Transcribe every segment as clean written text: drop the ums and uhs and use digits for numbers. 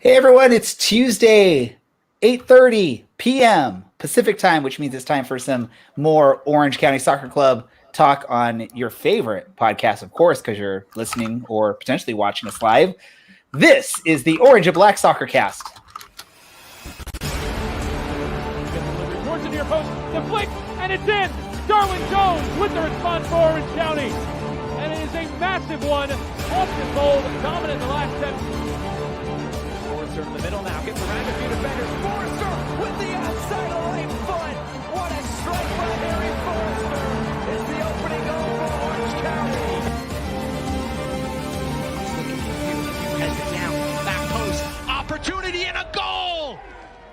Hey everyone, it's Tuesday, 8:30 p.m. Pacific time, which means it's time for some more Orange County Soccer Club talk on your favorite podcast, of course, because you're listening or potentially watching us live. This is the Orange and Black Soccer Cast. Towards the near post, the flick, and it's in! Darwin Jones with the response for Orange County. And it is a massive one, off the goal, dominant in the last 10. Forrester in the middle now, gets around a few defenders. Forrester with the outside of right foot. What a strike by Harry Forrester. It's the opening goal for Orange County. Heads it down, back post, opportunity and a goal!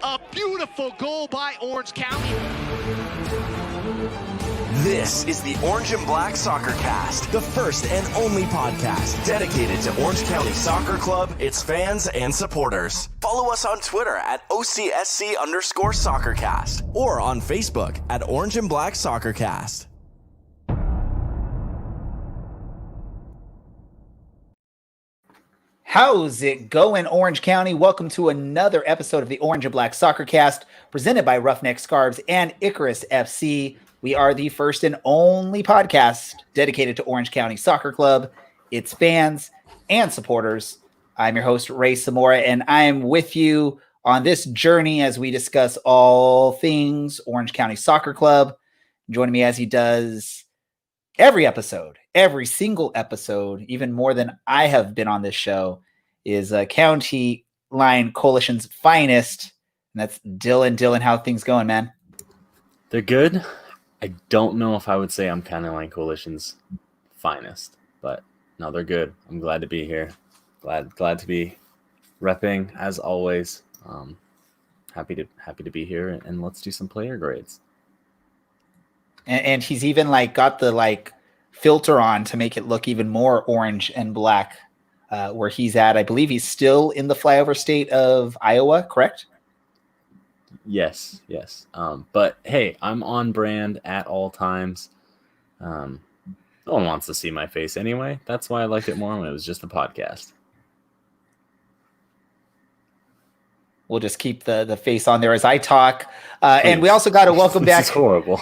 A beautiful goal by Orange County. This is the Orange and Black Soccer Cast, the first and only podcast dedicated to Orange County Soccer Club, its fans, and supporters. Follow us on Twitter at OCSC_SoccerCast or on Facebook at Orange and Black Soccer Cast. How's it going, Orange County? Welcome to another episode of the Orange and Black Soccer Cast, presented by Roughneck Scarves and Icarus FC. We are the first and only podcast dedicated to Orange County Soccer Club, its fans, and supporters. I'm your host, Ray Zamora, and I am with you on this journey as we discuss all things Orange County Soccer Club. Joining me as he does every episode, every single episode, even more than I have been on this show, is County Line Coalition's finest, and that's Dylan. Dylan, how are things going, man? They're good. I don't know if I would say I'm County Line Coalition's finest, but no, they're good. I'm glad to be here. Glad to be repping as always. Happy to be here, and let's do some player grades. And he's even got the filter on to make it look even more orange and black where he's at. I believe he's still in the flyover state of Iowa, correct? Yes. But hey, I'm on brand at all times. No one wants to see my face anyway. That's why I liked it more when it was just a podcast. We'll just keep the face on there as I talk. And we also got to welcome back. This is horrible.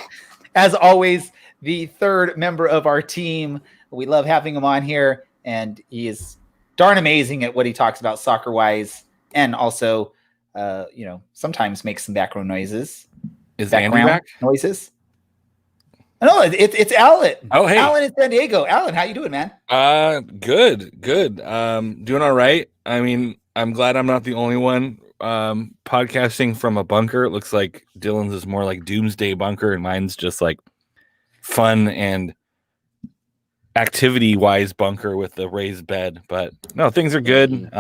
As always, the third member of our team. We love having him on here, and he is darn amazing at what he talks about soccer-wise, and also sometimes makes some background noises. Is Andy back? Noises. No, it's Alan. Oh, hey. Alan in San Diego. Alan, how you doing, man? Good. Doing all right. I mean, I'm glad I'm not the only one podcasting from a bunker. It looks like Dylan's is more like Doomsday Bunker, and mine's just like fun and activity-wise bunker with the raised bed. But no, things are good.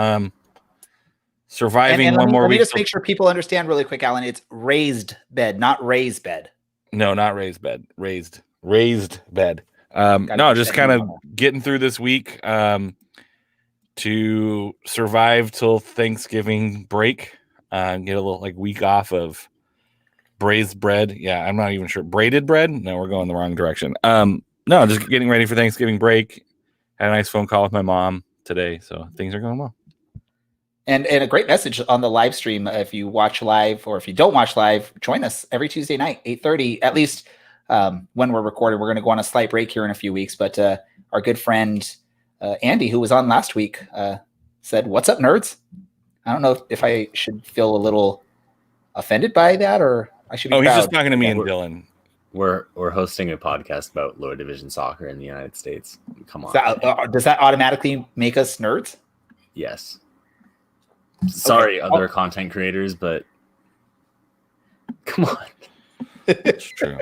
Surviving one more week. Let me just make sure people understand really quick, Alan. It's raised bed, not raised bed. No, not raised bed. Raised bed. No, just kind of getting through this week to survive till Thanksgiving break. Get a little week off of braised bread. Yeah, I'm not even sure. Braided bread? No, we're going the wrong direction. No, just getting ready for Thanksgiving break. Had a nice phone call with my mom today, so things are going well. And a great message on the live stream. If you watch live or if you don't watch live, join us every Tuesday night, 8:30, at least when we're recording. We're going to go on a slight break here in a few weeks. But our good friend Andy, who was on last week, said, "What's up, nerds?" I don't know if I should feel a little offended by that or I should be proud. He's just talking to me and Dylan. We're hosting a podcast about lower division soccer in the United States. Come on. Does that automatically make us nerds? Yes. Sorry, okay. Other content creators, but come on. It's true.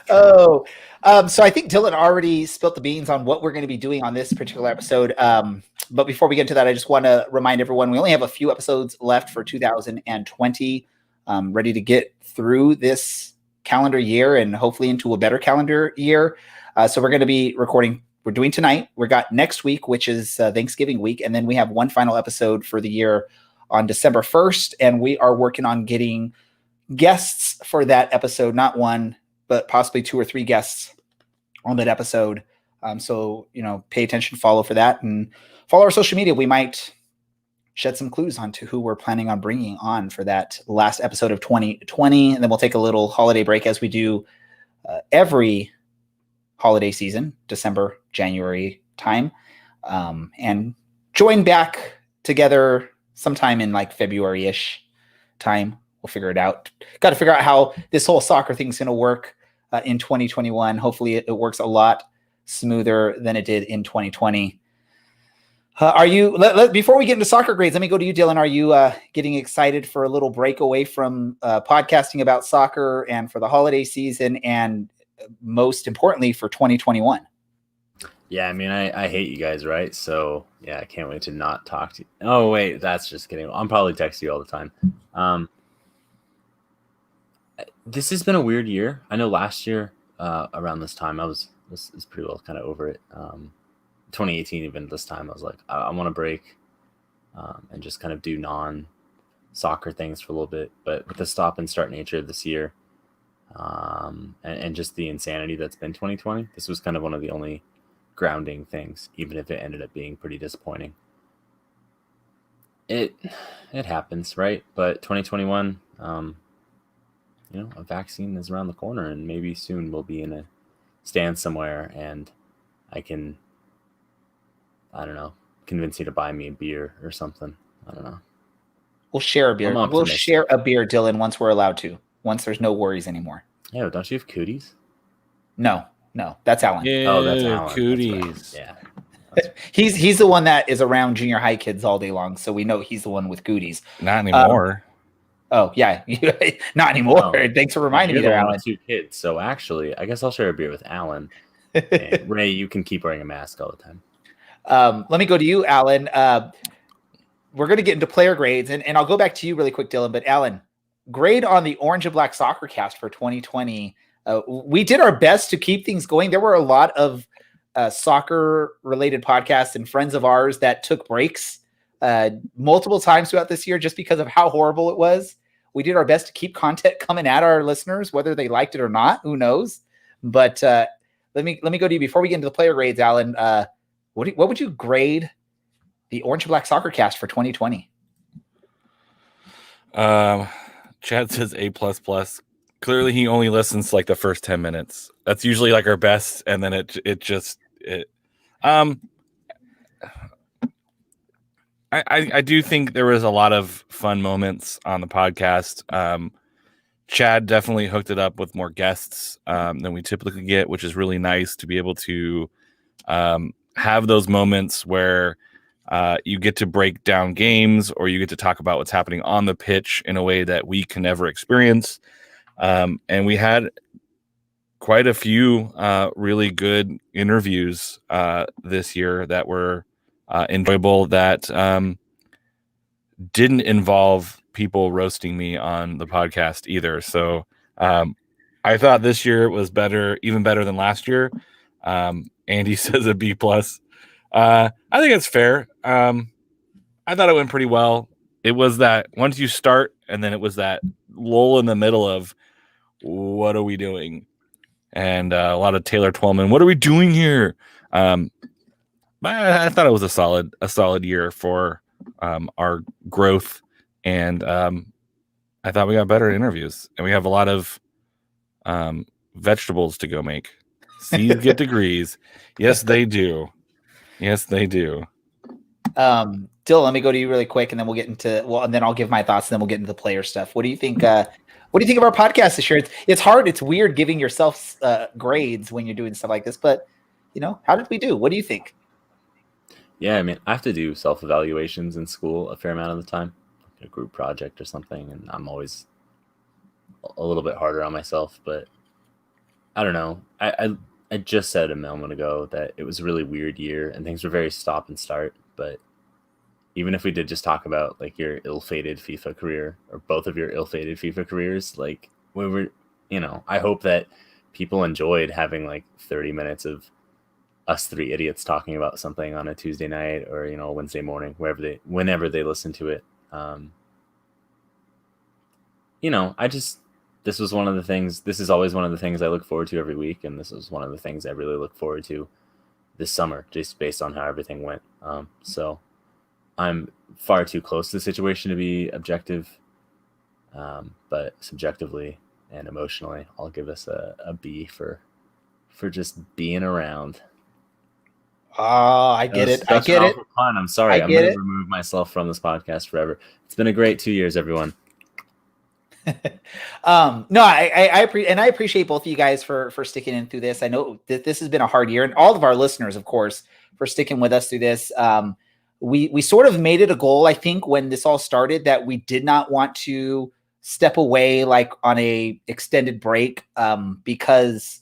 So I think Dylan already spilt the beans on what we're going to be doing on this particular episode. But before we get into that, I just want to remind everyone, we only have a few episodes left for 2020, ready to get through this calendar year and hopefully into a better calendar year. So we're going to be recording. We're doing tonight. We got next week, which is Thanksgiving week. And then we have one final episode for the year on December 1st. And we are working on getting guests for that episode, not one, but possibly 2 or 3 guests on that episode. So, pay attention, follow for that, and follow our social media. We might shed some clues onto who we're planning on bringing on for that last episode of 2020. And then we'll take a little holiday break as we do every holiday season, December, January time, and join back together sometime in like February-ish time. We'll figure it out. Got to figure out how this whole soccer thing's going to work in 2021. Hopefully it works a lot smoother than it did in 2020. Are you, before we get into soccer grades, let me go to you, Dylan. Are you getting excited for a little break away from podcasting about soccer and for the holiday season and most importantly for 2021? Yeah, I mean, I hate you guys, right? So yeah, I can't wait to not talk to you. Oh wait, that's just kidding. I'm probably texting you all the time. This has been a weird year. I know last year around this time I was pretty well kind of over it. 2018, even this time, I was like, I want to break and just kind of do non-soccer things for a little bit. But with the stop and start nature of this year and just the insanity that's been 2020, this was kind of one of the only grounding things, even if it ended up being pretty disappointing. It happens, right? But 2021, a vaccine is around the corner, and maybe soon we'll be in a stand somewhere and I can, I don't know, convince you to buy me a beer or something. I don't know. We'll share a beer. We'll share a beer, Dylan, once we're allowed to. Once there's no worries anymore. Yeah, don't you have cooties? No, that's Alan. Yeah, oh, that's Alan. Cooties. That's right. Yeah. He's the one that is around junior high kids all day long, so we know he's the one with cooties. Not anymore. Oh yeah, not anymore. No. Thanks for reminding me there, Alan. 2 kids, so actually, I guess I'll share a beer with Alan. And Ray, you can keep wearing a mask all the time. Let me go to you, Alan. We're going to get into player grades, and I'll go back to you really quick, Dylan. But Alan, grade on the Orange and Black Soccer Cast for 2020. We did our best to keep things going. There were a lot of soccer-related podcasts and friends of ours that took breaks multiple times throughout this year just because of how horrible it was. We did our best to keep content coming at our listeners, whether they liked it or not. Who knows? But let me go to you before we get into the player grades, Alan. What would you grade the Orange and Black Soccer Cast for 2020? Chad says A++. Clearly, he only listens to like the first 10 minutes. That's usually like our best, and then I do think there was a lot of fun moments on the podcast. Chad definitely hooked it up with more guests than we typically get, which is really nice to be able to have those moments where you get to break down games or you get to talk about what's happening on the pitch in a way that we can never experience. And we had quite a few really good interviews this year that were enjoyable, that didn't involve people roasting me on the podcast either. So I thought this year was better, even better than last year. Andy says a B+. I think it's fair. I thought it went pretty well. It was that once you start, and then it was that lull in the middle of what are we doing? And a lot of Taylor Twellman, what are we doing here? I thought it was a solid year for our growth, and I thought we got better at interviews, and we have a lot of vegetables to go make. Seeds get degrees. Yes, they do. Yes, they do. Dylan, let me go to you really quick, and then we'll get into and then I'll give my thoughts, and then we'll get into the player stuff. What do you think? What do you think of our podcast this year? It's hard. It's weird giving yourself grades when you're doing stuff like this, but how did we do? What do you think? Yeah, I mean, I have to do self-evaluations in school a fair amount of the time, like a group project or something, and I'm always a little bit harder on myself, but I don't know. I just said a moment ago that it was a really weird year and things were very stop and start, but even if we did just talk about like your ill-fated FIFA career or both of your ill-fated FIFA careers, like we were, I hope that people enjoyed having like 30 minutes of us three idiots talking about something on a Tuesday night or, Wednesday morning, whenever they listen to it. This was one of the things, this is always one of the things I look forward to every week. And this was one of the things I really look forward to this summer, just based on how everything went. So I'm far too close to the situation to be objective. But subjectively and emotionally, I'll give us a B for just being around. Oh, I get it. I get it. Fun. I'm sorry. I'm get going it. to remove myself from this podcast forever. It's been a great 2 years, everyone. No, I appreciate both of you guys for sticking in through this. I know that this has been a hard year, and all of our listeners, of course, for sticking with us through this. We sort of made it a goal, I think, when this all started, that we did not want to step away like on a extended break, because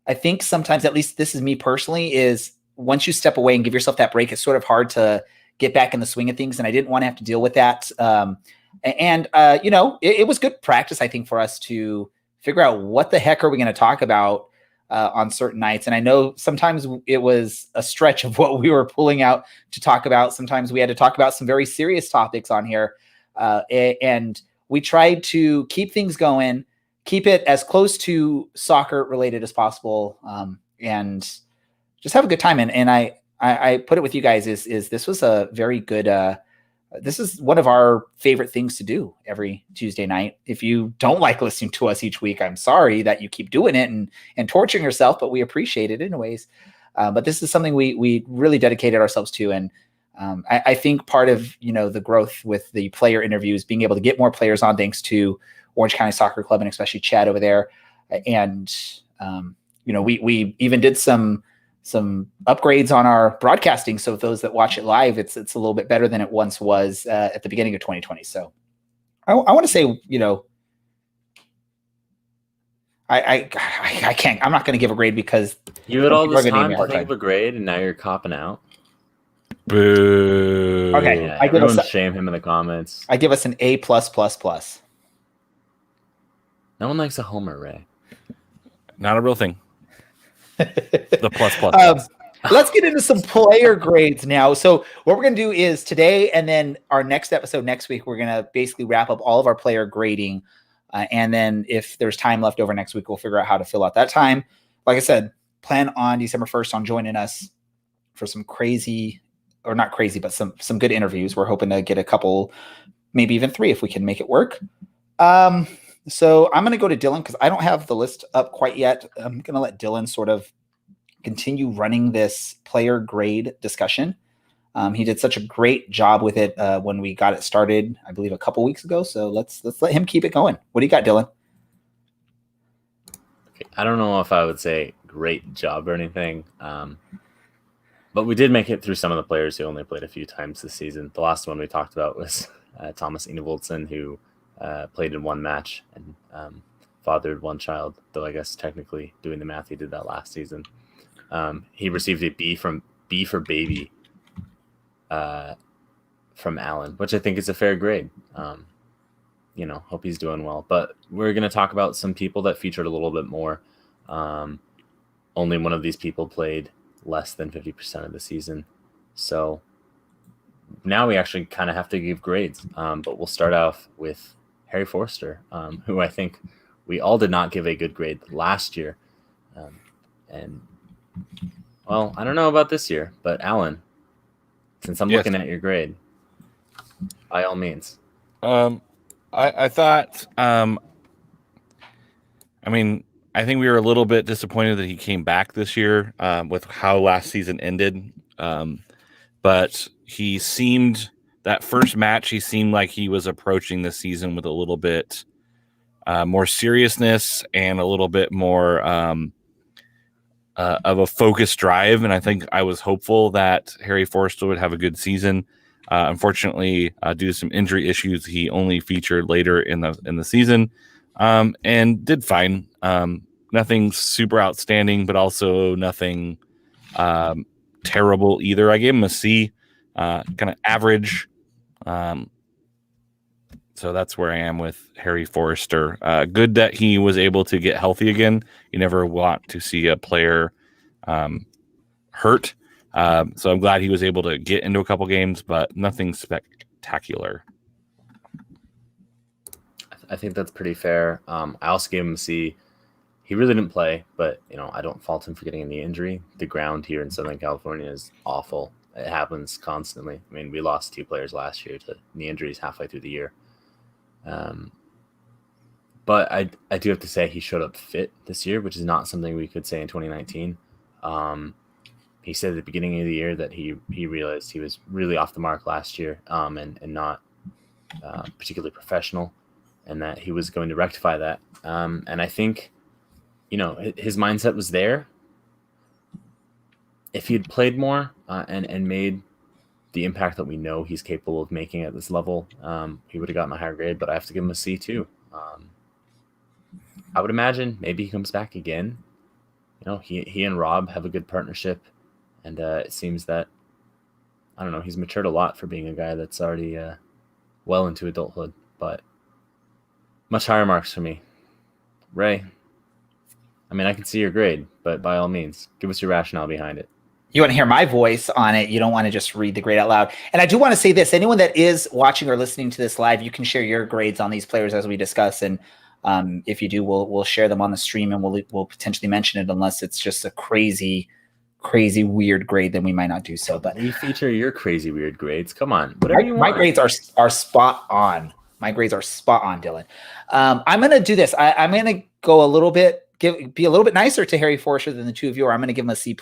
I think sometimes, at least this is me personally, is once you step away and give yourself that break, it's sort of hard to get back in the swing of things, and I didn't want to have to deal with that. It was good practice, I think, for us to figure out what the heck are we going to talk about on certain nights. And I know sometimes it was a stretch of what we were pulling out to talk about. Sometimes we had to talk about some very serious topics on here. And we tried to keep things going, keep it as close to soccer related as possible, and just have a good time. And I put it with you guys is this was a very good, this is one of our favorite things to do every Tuesday night. If you don't like listening to us each week, I'm sorry that you keep doing it and torturing yourself, but we appreciate it anyways. But this is something we really dedicated ourselves to. And I think part of, the growth with the player interviews, being able to get more players on, thanks to Orange County Soccer Club and especially Chad over there. And, we even did some upgrades on our broadcasting. So those that watch it live, it's a little bit better than it once was at the beginning of 2020. So I want to say, I can't, I'm not going to give a grade because you had all this time to think of a grade and now you're copping out. Boo. Okay. Yeah, everyone shame him in the comments. I give us an A+++. No one likes a homer, Ray. Not a real thing. The plus. Let's get into some player grades now. So what we're going to do is today, and then our next episode next week, we're going to basically wrap up all of our player grading. And then if there's time left over next week, we'll figure out how to fill out that time. Like I said, plan on December 1st on joining us for some crazy, or not crazy, but some good interviews. We're hoping to get a couple, maybe even 3 if we can make it work. So I'm going to go to Dylan because I don't have the list up quite yet. I'm going to let Dylan sort of continue running this player grade discussion. He did such a great job with it when we got it started, I believe a couple weeks ago. So let's let him keep it going. What do you got, Dylan? Okay, I don't know if I would say great job or anything, but we did make it through some of the players who only played a few times this season. The last one we talked about was Thomas Enevoldsen, who played in 1 match and fathered 1 child, though I guess technically doing the math, he did that last season. He received a B for baby from Alan, which I think is a fair grade. Hope he's doing well. But we're going to talk about some people that featured a little bit more. Only one of these people played less than 50% of the season. So now we actually kind of have to give grades. But we'll start off with Harry Forrester, who I think we all did not give a good grade last year. Well, I don't know about this year, but Alan, since I'm looking at your grade, by all means. I thought, I think we were a little bit disappointed that he came back this year with how last season ended. But he seemed, that first match, he seemed like he was approaching the season with a little bit more seriousness and a little bit more of a focused drive. And I think I was hopeful that Harry Forrester would have a good season. Unfortunately, due to some injury issues, he only featured later in the season and did fine. Nothing super outstanding, but also nothing terrible either. I gave him a C, kind of average. So that's where I am with Harry Forrester. Good that he was able to get healthy again. You never want to see a player hurt. So I'm glad he was able to get into a couple games, but nothing spectacular. I think that's pretty fair. I also gave him a C. He really didn't play, but I don't fault him for getting any injury. The ground here in Southern California is awful, It happens constantly. I mean, we lost 2 players last year to knee injuries halfway through the year. But I do have to say he showed up fit this year, which is not something we could say in 2019. He said at the beginning of the year that he realized he was really off the mark last year, and not particularly professional, and that he was going to rectify that. And I think, his mindset was there. If he had played more and made the impact that we know he's capable of making at this level, he would have gotten a higher grade, but I have to give him a C too. I would imagine maybe he comes back again. He and Rob have a good partnership, and it seems that, I don't know, he's matured a lot for being a guy that's already well into adulthood, but much higher marks for me. Ray, I mean, I can see your grade, but by all means, give us your rationale behind it. You want to hear my voice on it. You don't want to just read the grade out loud. And I do want to say this, anyone that is watching or listening to this live, you can share your grades on these players as we discuss. And if you do, we'll share them on the stream, and we'll potentially mention it, unless it's just a crazy weird grade, then we might not do so. But we feature your crazy weird grades. Come on. Whatever you want. My grades are spot on. My grades are spot on, Dylan. I'm going to do this. I'm going to go a little bit, be a little bit nicer to Harry Forrester than the two of you are. I'm going to give him a C+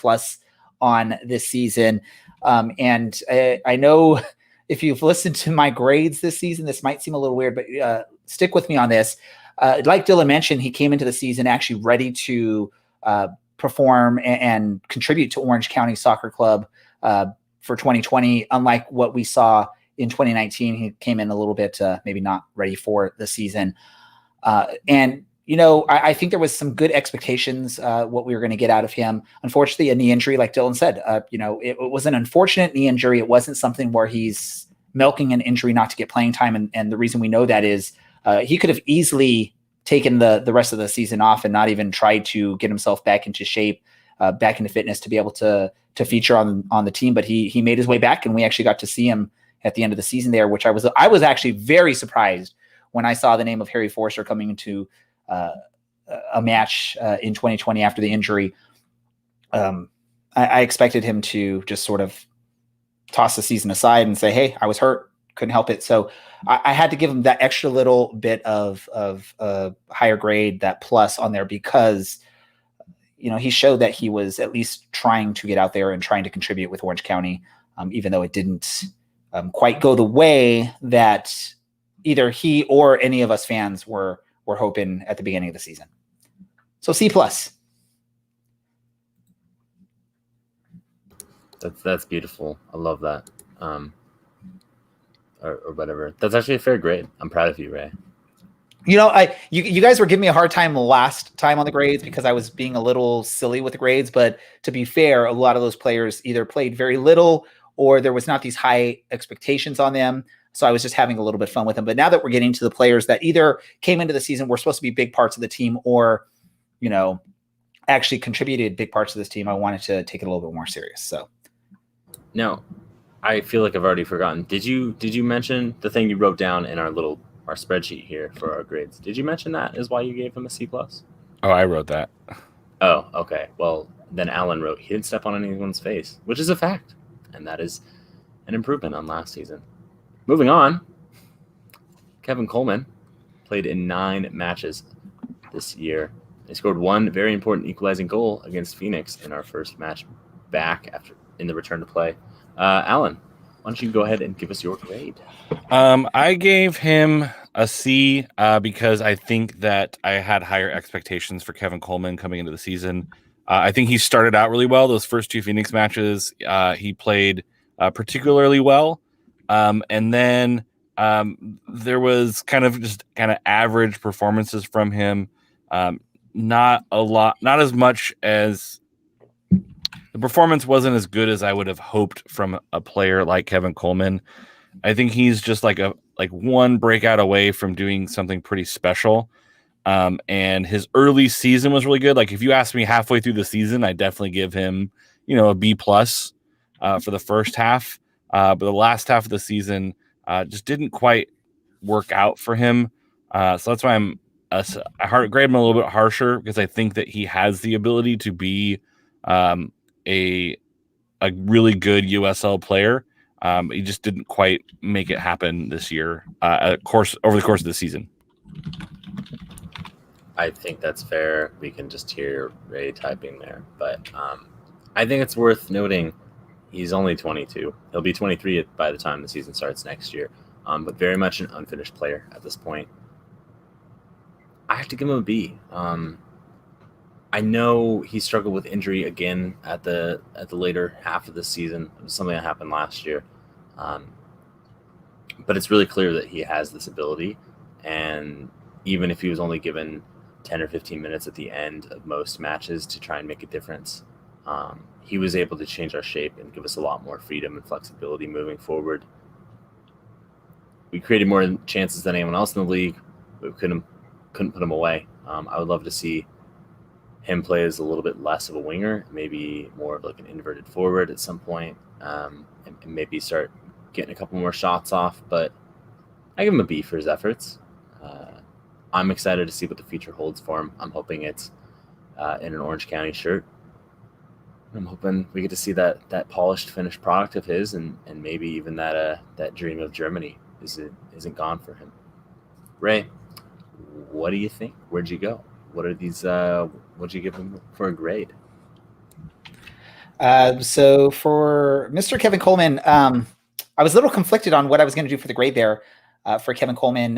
on this season. And I know if you've listened to my grades this season, this might seem a little weird, but stick with me on this. Like Dylan mentioned, he came into the season actually ready to perform and contribute to Orange County Soccer Club for 2020. Unlike what we saw in 2019, he came in a little bit maybe not ready for the season. And I think there was some good expectations what we were going to get out of him. Unfortunately, a knee injury, like Dylan said, it was an unfortunate knee injury. It wasn't something where he's milking an injury not to get playing time. And the reason we know that is he could have easily taken the rest of the season off and not even tried to get himself back into shape, back into fitness to be able to feature on the team. But he made his way back, and we actually got to see him at the end of the season there, which I was actually very surprised when I saw the name of Harry Forrester coming into a match in 2020 after the injury. I expected him to just sort of toss the season aside and say, hey, I was hurt, couldn't help it. So I had to give him that extra little bit of higher grade, that plus on there, because he showed that he was at least trying to get out there and trying to contribute with Orange County, even though it didn't quite go the way that either he or any of us fans were hoping at the beginning of the season. So C+. That's beautiful. I love that. Or whatever. That's actually a fair grade. I'm proud of you, Ray. You guys were giving me a hard time last time on the grades because I was being a little silly with the grades. But to be fair, a lot of those players either played very little or there was not these high expectations on them. So I was just having a little bit of fun with them. But now that we're getting to the players that either came into the season, were supposed to be big parts of the team, or, actually contributed big parts of this team, I wanted to take it a little bit more serious. So now, I feel like I've already forgotten. Did you mention the thing you wrote down in our spreadsheet here for our grades? Did you mention that is why you gave him a C+? Oh, I wrote that. Oh, okay. Well, then Alan wrote he didn't step on anyone's face, which is a fact, and that is an improvement on last season. Moving on, Kevin Coleman played in 9 matches this year. He scored 1 very important equalizing goal against Phoenix in our first match back in the return to play. Alan, why don't you go ahead and give us your grade? I gave him a C because I think that I had higher expectations for Kevin Coleman coming into the season. I think he started out really well. Those first 2 Phoenix matches, he played particularly well. And then there was kind of average performances from him. Not as much as the performance wasn't as good as I would have hoped from a player like Kevin Coleman. I think he's just like one breakout away from doing something pretty special. And his early season was really good. Like if you ask me halfway through the season, I definitely give him, a B+ for the first half. But the last half of the season just didn't quite work out for him. So that's why I grade him a little bit harsher, because I think that he has the ability to be a a really good USL player. He just didn't quite make it happen this year. Over the course of the season. I think that's fair. We can just hear Ray typing there, but I think it's worth noting he's only 22. He'll be 23 by the time the season starts next year, but very much an unfinished player at this point. I have to give him a B. I know he struggled with injury again at the later half of the season. It was something that happened last year, but it's really clear that he has this ability, and even if he was only given 10 or 15 minutes at the end of most matches to try and make a difference, he was able to change our shape and give us a lot more freedom and flexibility moving forward. We created more chances than anyone else in the league, but we couldn't put him away. I would love to see him play as a little bit less of a winger, maybe more of like an inverted forward at some point, and maybe start getting a couple more shots off. But I give him a B for his efforts. I'm excited to see what the future holds for him. I'm hoping it's in an Orange County shirt. I'm hoping we get to see that polished, finished product of his, and maybe even that dream of Germany isn't gone for him. Ray, what do you think? Where'd you go? What are these? What'd you give him for a grade? So for Mr. Kevin Coleman, I was a little conflicted on what I was going to do for the grade there for Kevin Coleman.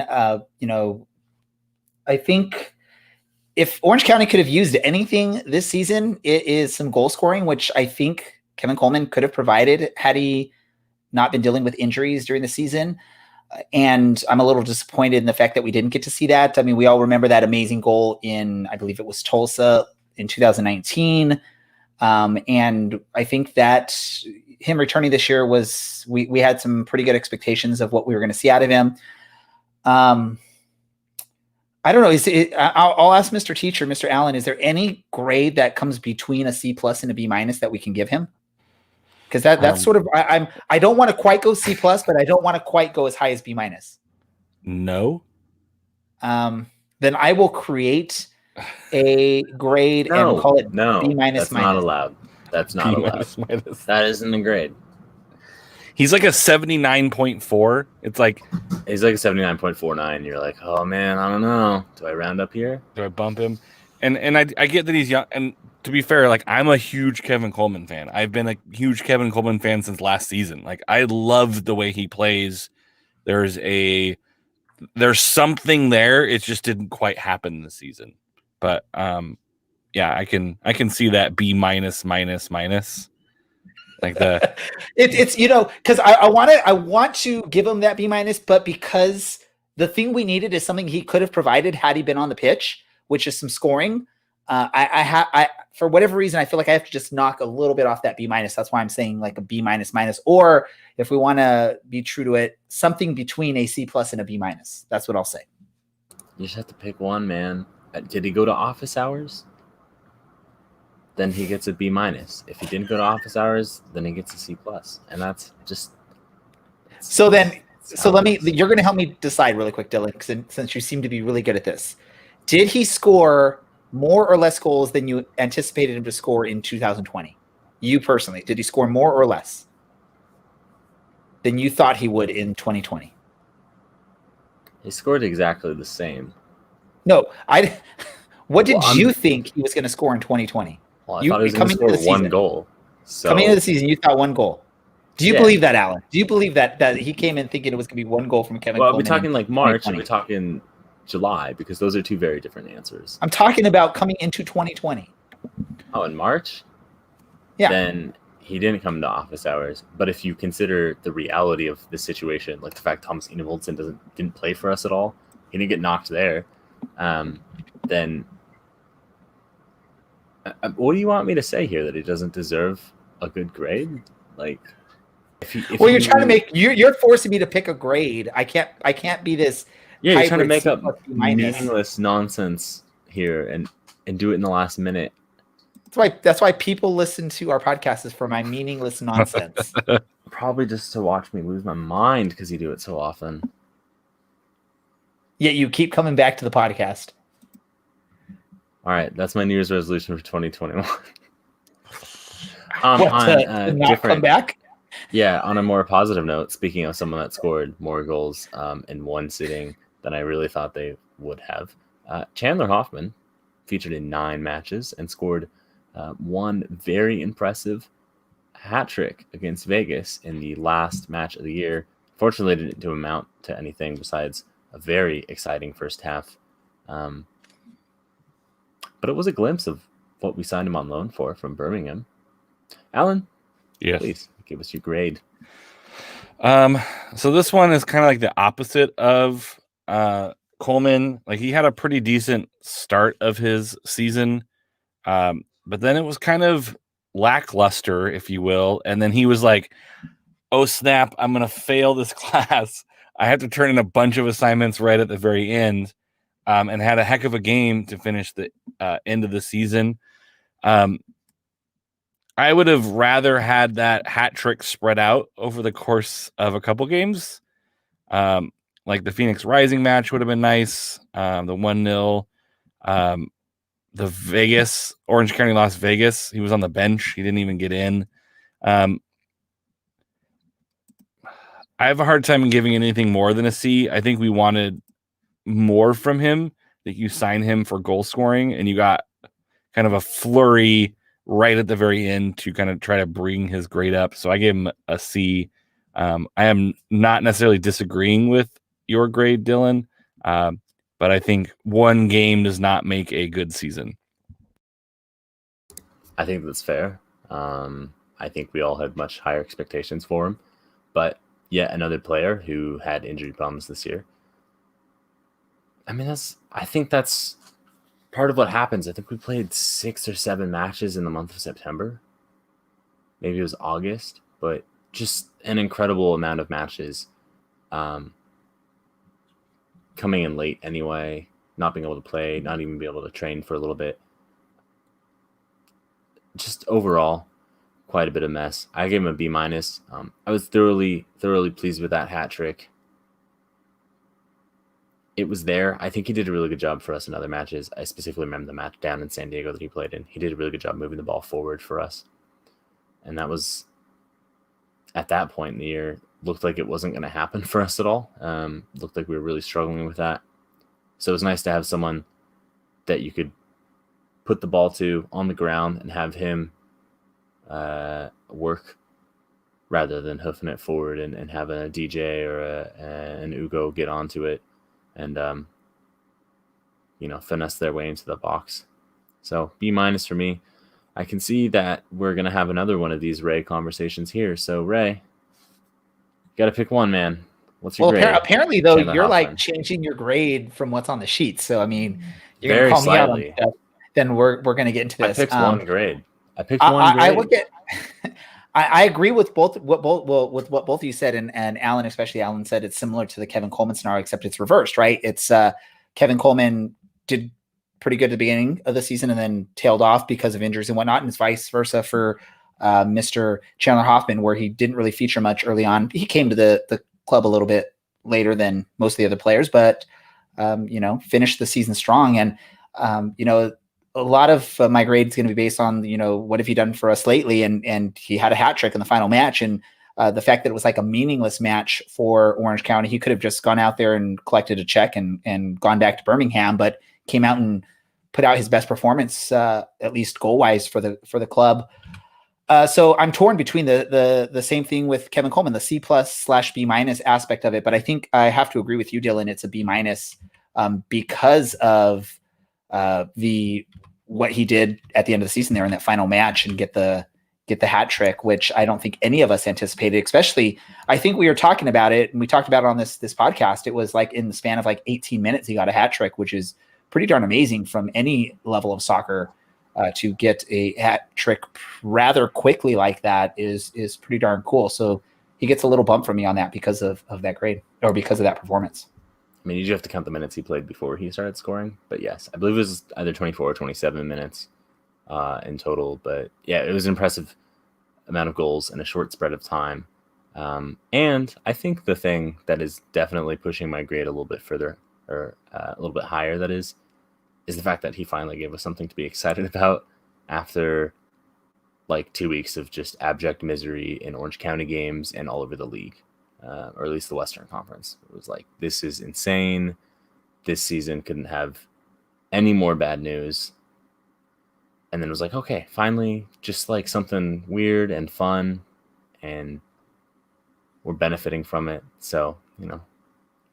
I think if Orange County could have used anything this season, it is some goal scoring, which I think Kevin Coleman could have provided had he not been dealing with injuries during the season. And I'm a little disappointed in the fact that we didn't get to see that. I mean, we all remember that amazing goal in, I believe it was Tulsa in 2019. And I think that him returning this year was, we had some pretty good expectations of what we were going to see out of him. I don't know. I'll ask Mr. Teacher, Mr. Allen, is there any grade that comes between a C plus and a B minus that we can give him? Because that's sort of, I don't want to quite go C plus, but I don't want to quite go as high as B minus. No. Then I will create a grade and we'll call it B minus. That's not allowed. That's not allowed. That isn't a grade. He's like a 79.4. It's like he's like a 79.49. You're like, oh man, I don't know. Do I round up here? Do I bump him? And I get that he's young. And to be fair, like I'm a huge Kevin Coleman fan. I've been a huge Kevin Coleman fan since last season. Like I love the way he plays. There's something there. It just didn't quite happen this season. But yeah, I can see that B minus. Like the it's because I want to give him that B minus, but because the thing we needed is something he could have provided had he been on the pitch, which is some scoring. I for whatever reason I feel like I have to just knock a little bit off that B minus. That's why I'm saying like a B minus, or if we want to be true to it, something between a C plus and a B minus. That's what I'll say. You just have to pick one, man. Did he go to office hours? Then he gets a B minus. If he didn't go to office hours, then he gets a C plus, and that's just. So you're going to help me decide really quick, Dylan, since you seem to be really good at this. Did he score more or less goals than you anticipated him to score in 2020? You personally, did he score more or less than you thought he would in 2020? He scored exactly the same. No, what did you think he was going to score in 2020? Well, I thought he was going to score one goal. So coming into the season, you thought one goal. Do you believe that, Alan? Do you believe that he came in thinking it was going to be one goal from Kevin Coleman? Well, are we talking like March? Are we talking July? Because those are two very different answers. I'm talking about coming into 2020. Oh, in March? Yeah. Then he didn't come to office hours. But if you consider the reality of the situation, like the fact Thomas Enevoldsen didn't play for us at all, he didn't get knocked there, then what do you want me to say here? That he doesn't deserve a good grade? Like, you're trying to make you're forcing me to pick a grade. I can't be this. Yeah, you're trying to make up meaningless nonsense here and do it in the last minute. That's why people listen to our podcast, is for my meaningless nonsense. Probably just to watch me lose my mind because you do it so often. Yet you keep coming back to the podcast. All right, that's my New Year's resolution for 2021. To not come different back? Yeah, on a more positive note, speaking of someone that scored more goals in one sitting than I really thought they would have, Chandler Hoffman featured in 9 matches and scored one very impressive hat trick against Vegas in the last match of the year. Fortunately, it didn't amount to anything besides a very exciting first half. But it was a glimpse of what we signed him on loan for from Birmingham. Alan, Yes. please give us your grade. So this one is kind of like the opposite of Coleman. Like, he had a pretty decent start of his season, but then it was kind of lackluster, if you will. And then he was like, "Oh snap! I'm gonna fail this class. I have to turn in a bunch of assignments right at the very end," and had a heck of a game to finish the end of the season. I would have rather had that hat trick spread out over the course of a couple games. Like the Phoenix Rising match would have been nice. The 1-0, the Vegas, Orange County Las Vegas. He was on the bench. He didn't even get in. I have a hard time giving anything more than a C. I think we wanted more from him. That you sign him for goal scoring, and you got kind of a flurry right at the very end to kind of try to bring his grade up. So I gave him a C. I am not necessarily disagreeing with your grade, Dylan, but I think one game does not make a good season. I think that's fair. I think we all had much higher expectations for him, but yet another player who had injury problems this year. I mean, I think that's part of what happens. I think we played 6 or 7 matches in the month of September. Maybe it was August, but just an incredible amount of matches. Coming in late anyway, not being able to play, not even be able to train for a little bit. Just overall, quite a bit of mess. I gave him a B-. I was thoroughly pleased with that hat trick. It was there. I think he did a really good job for us in other matches. I specifically remember the match down in San Diego that he played in. He did a really good job moving the ball forward for us. And that was, at that point in the year, looked like it wasn't going to happen for us at all. Looked like we were really struggling with that. So it was nice to have someone that you could put the ball to on the ground and have him work rather than hoofing it forward and having a DJ or an Ugo get onto it and finesse their way into the box. So B- for me. I can see that we're gonna have another one of these Ray conversations here. So Ray, you got to pick one, man. What's your grade? Apparently, though, Chandler you're Hoffman. like changing your grade from what's on the sheet. So I mean, you're Very gonna call slightly. me out on stuff. Then we're gonna get into this. I picked one grade. I look at. I agree with both what both of you said, and Alan, especially Alan, said it's similar to the Kevin Coleman scenario, except it's reversed, right? It's Kevin Coleman did pretty good at the beginning of the season and then tailed off because of injuries and whatnot, and it's vice versa for Mr. Chandler Hoffman, where he didn't really feature much early on. He came to the club a little bit later than most of the other players, but finished the season strong. And a lot of my grade is going to be based on, what have you done for us lately? And he had a hat trick in the final match. And the fact that it was like a meaningless match for Orange County, he could have just gone out there and collected a check and gone back to Birmingham, but came out and put out his best performance, at least goal wise for the club. So I'm torn between the same thing with Kevin Coleman, the C+/B- aspect of it. But I think I have to agree with you, Dylan. It's a B- because of what he did at the end of the season there in that final match and get the hat trick, which I don't think any of us anticipated. Especially, I think we were talking about it and we talked about it on this podcast. It was like in the span of like 18 minutes, he got a hat trick, which is pretty darn amazing from any level of soccer. To get a hat trick rather quickly like that is pretty darn cool. So he gets a little bump from me on that because of that grade or because of that performance. I mean, you do have to count the minutes he played before he started scoring, but yes, I believe it was either 24 or 27 minutes in total. But yeah, it was an impressive amount of goals in a short spread of time. And I think the thing that is definitely pushing my grade a little bit further or a little bit higher, that is the fact that he finally gave us something to be excited about after like 2 weeks of just abject misery in Orange County games and all over the league, or at least the Western Conference. It was like, this is insane. This season couldn't have any more bad news. And then it was like, okay, finally, just like something weird and fun, and we're benefiting from it. So,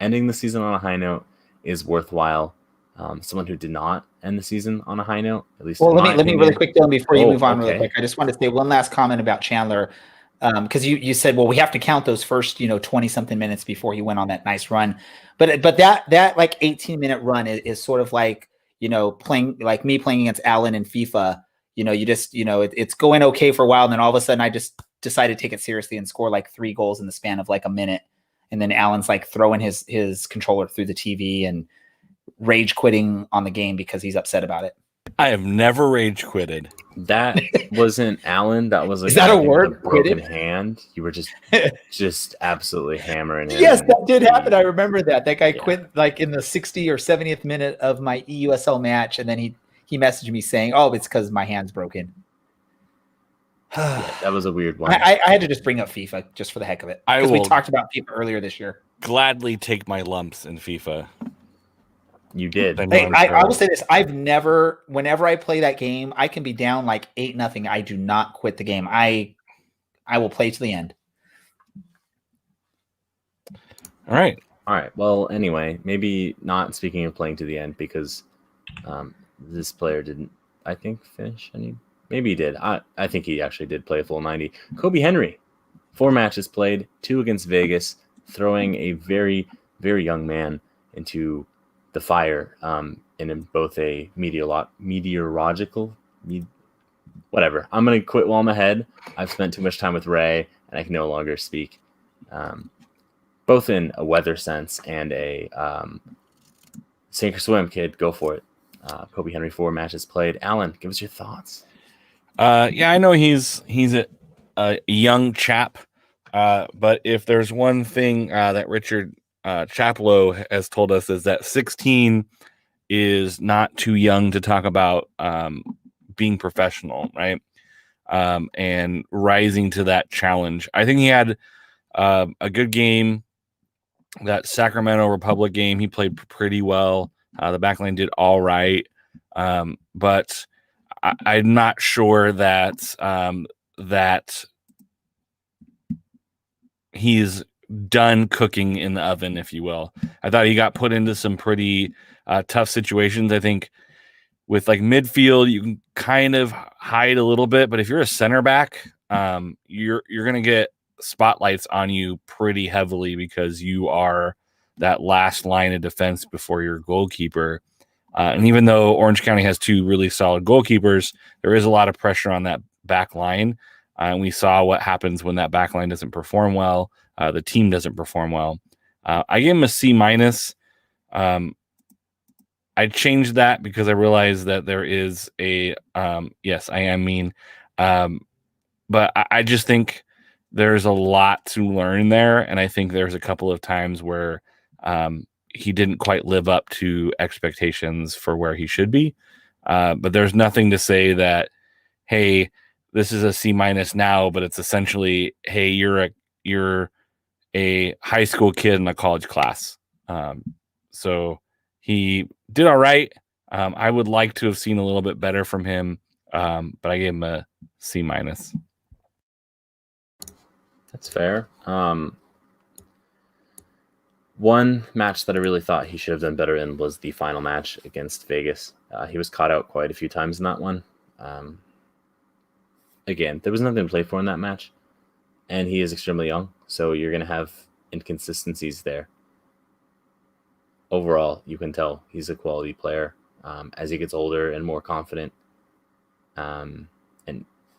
ending the season on a high note is worthwhile. Someone who did not end the season on a high note, at least. Well, let me really quick, Dylan, before you move on okay. really quick. I just want to say one last comment about Chandler, because you said, well, we have to count those first 20 something minutes before he went on that nice run, but that like 18-minute run is sort of like playing, like me playing against Alan in FIFA. You just it's going okay for a while, and then all of a sudden I just decided to take it seriously and score like 3 goals in the span of like a minute, and then Alan's like throwing his controller through the TV and rage quitting on the game because he's upset about it. I have never rage quitted. That wasn't Alan. That was is that a word? A broken hand. You were just absolutely hammering him. Yes, that did happen. I remember that. That guy quit like in the 60th or 70th minute of my EUSL match, and then he messaged me saying, "Oh, it's because my hand's broken." Yeah, that was a weird one. I had to just bring up FIFA just for the heck of it, because we talked about FIFA earlier this year. Gladly take my lumps in FIFA. You did. Hey, I will say this: whenever I play that game, I can be down like 8-0. I do not quit the game. I will play to the end. All right. Well, anyway, maybe not speaking of playing to the end, because this player didn't, I think, finish any. Maybe he did. I think he actually did play a full 90. Kobe Henry, 4 matches played, 2 against Vegas, throwing a very, very young man into the fire, in both a meteorological, whatever. I'm going to quit while I'm ahead. I've spent too much time with Ray, and I can no longer speak, both in a weather sense and a sink or swim, kid. Go for it. Kobe Henry, 4 matches played. Alan, give us your thoughts. Yeah, I know he's a young chap, but if there's one thing that Richard Chaplow has told us, is that 16 is not too young to talk about being professional, right? And rising to that challenge. I think he had a good game. That Sacramento Republic game, he played pretty well. The backline did all right, but I'm not sure that that he's done cooking in the oven, if you will. I thought he got put into some pretty tough situations. I think with like midfield, you can kind of hide a little bit, but if you're a center back, you're going to get spotlights on you pretty heavily, because you are that last line of defense before your goalkeeper. And even though Orange County has 2 really solid goalkeepers, there is a lot of pressure on that back line. And we saw what happens when that back line doesn't perform well. The team doesn't perform well. I gave him a C-. I changed that because I realized that there is a yes, I am mean. But I just think there's a lot to learn there. And I think there's a couple of times where he didn't quite live up to expectations for where he should be. But there's nothing to say that, hey, this is a C- now, but it's essentially, hey, you're a high school kid in a college class. So he did all right. I would like to have seen a little bit better from him, but I gave him a C-. That's fair. One match that I really thought he should have done better in was the final match against Vegas. He was caught out quite a few times in that one. Again, there was nothing to play for in that match, and he is extremely young, so you're going to have inconsistencies there. Overall, you can tell he's a quality player. As he gets older and more confident, and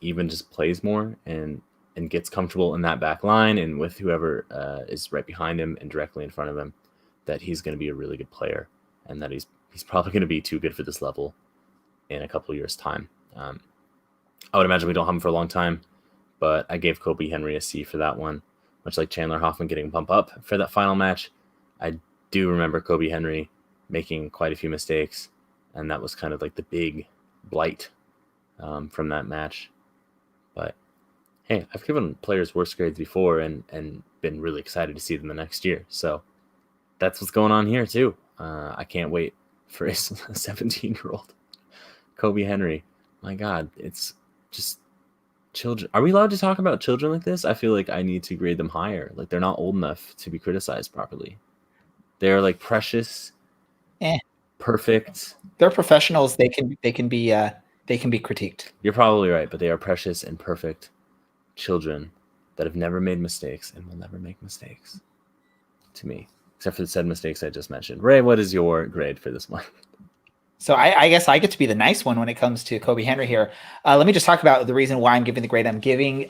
even just plays more and gets comfortable in that back line and with whoever is right behind him and directly in front of him, that he's going to be a really good player, and that he's probably going to be too good for this level in a couple of years' time. I would imagine we don't have him for a long time, but I gave Kobe Henry a C for that one, much like Chandler Hoffman getting bumped up for that final match. I do remember Kobe Henry making quite a few mistakes, and that was kind of like the big blight from that match. But hey, I've given players worse grades before and been really excited to see them the next year. So that's what's going on here too. I can't wait for a 17-year-old Kobe Henry. My God, it's just children. Are we allowed to talk about children like this? I feel like I need to grade them higher. Like they're not old enough to be criticized properly. They're like precious, perfect. They're professionals. They can be critiqued. You're probably right, but they are precious and perfect children that have never made mistakes and will never make mistakes. To me, except for the said mistakes I just mentioned. Ray, what is your grade for this one? So I guess I get to be the nice one when it comes to Kobe Henry here. Let me just talk about the reason why I'm giving the grade I'm giving.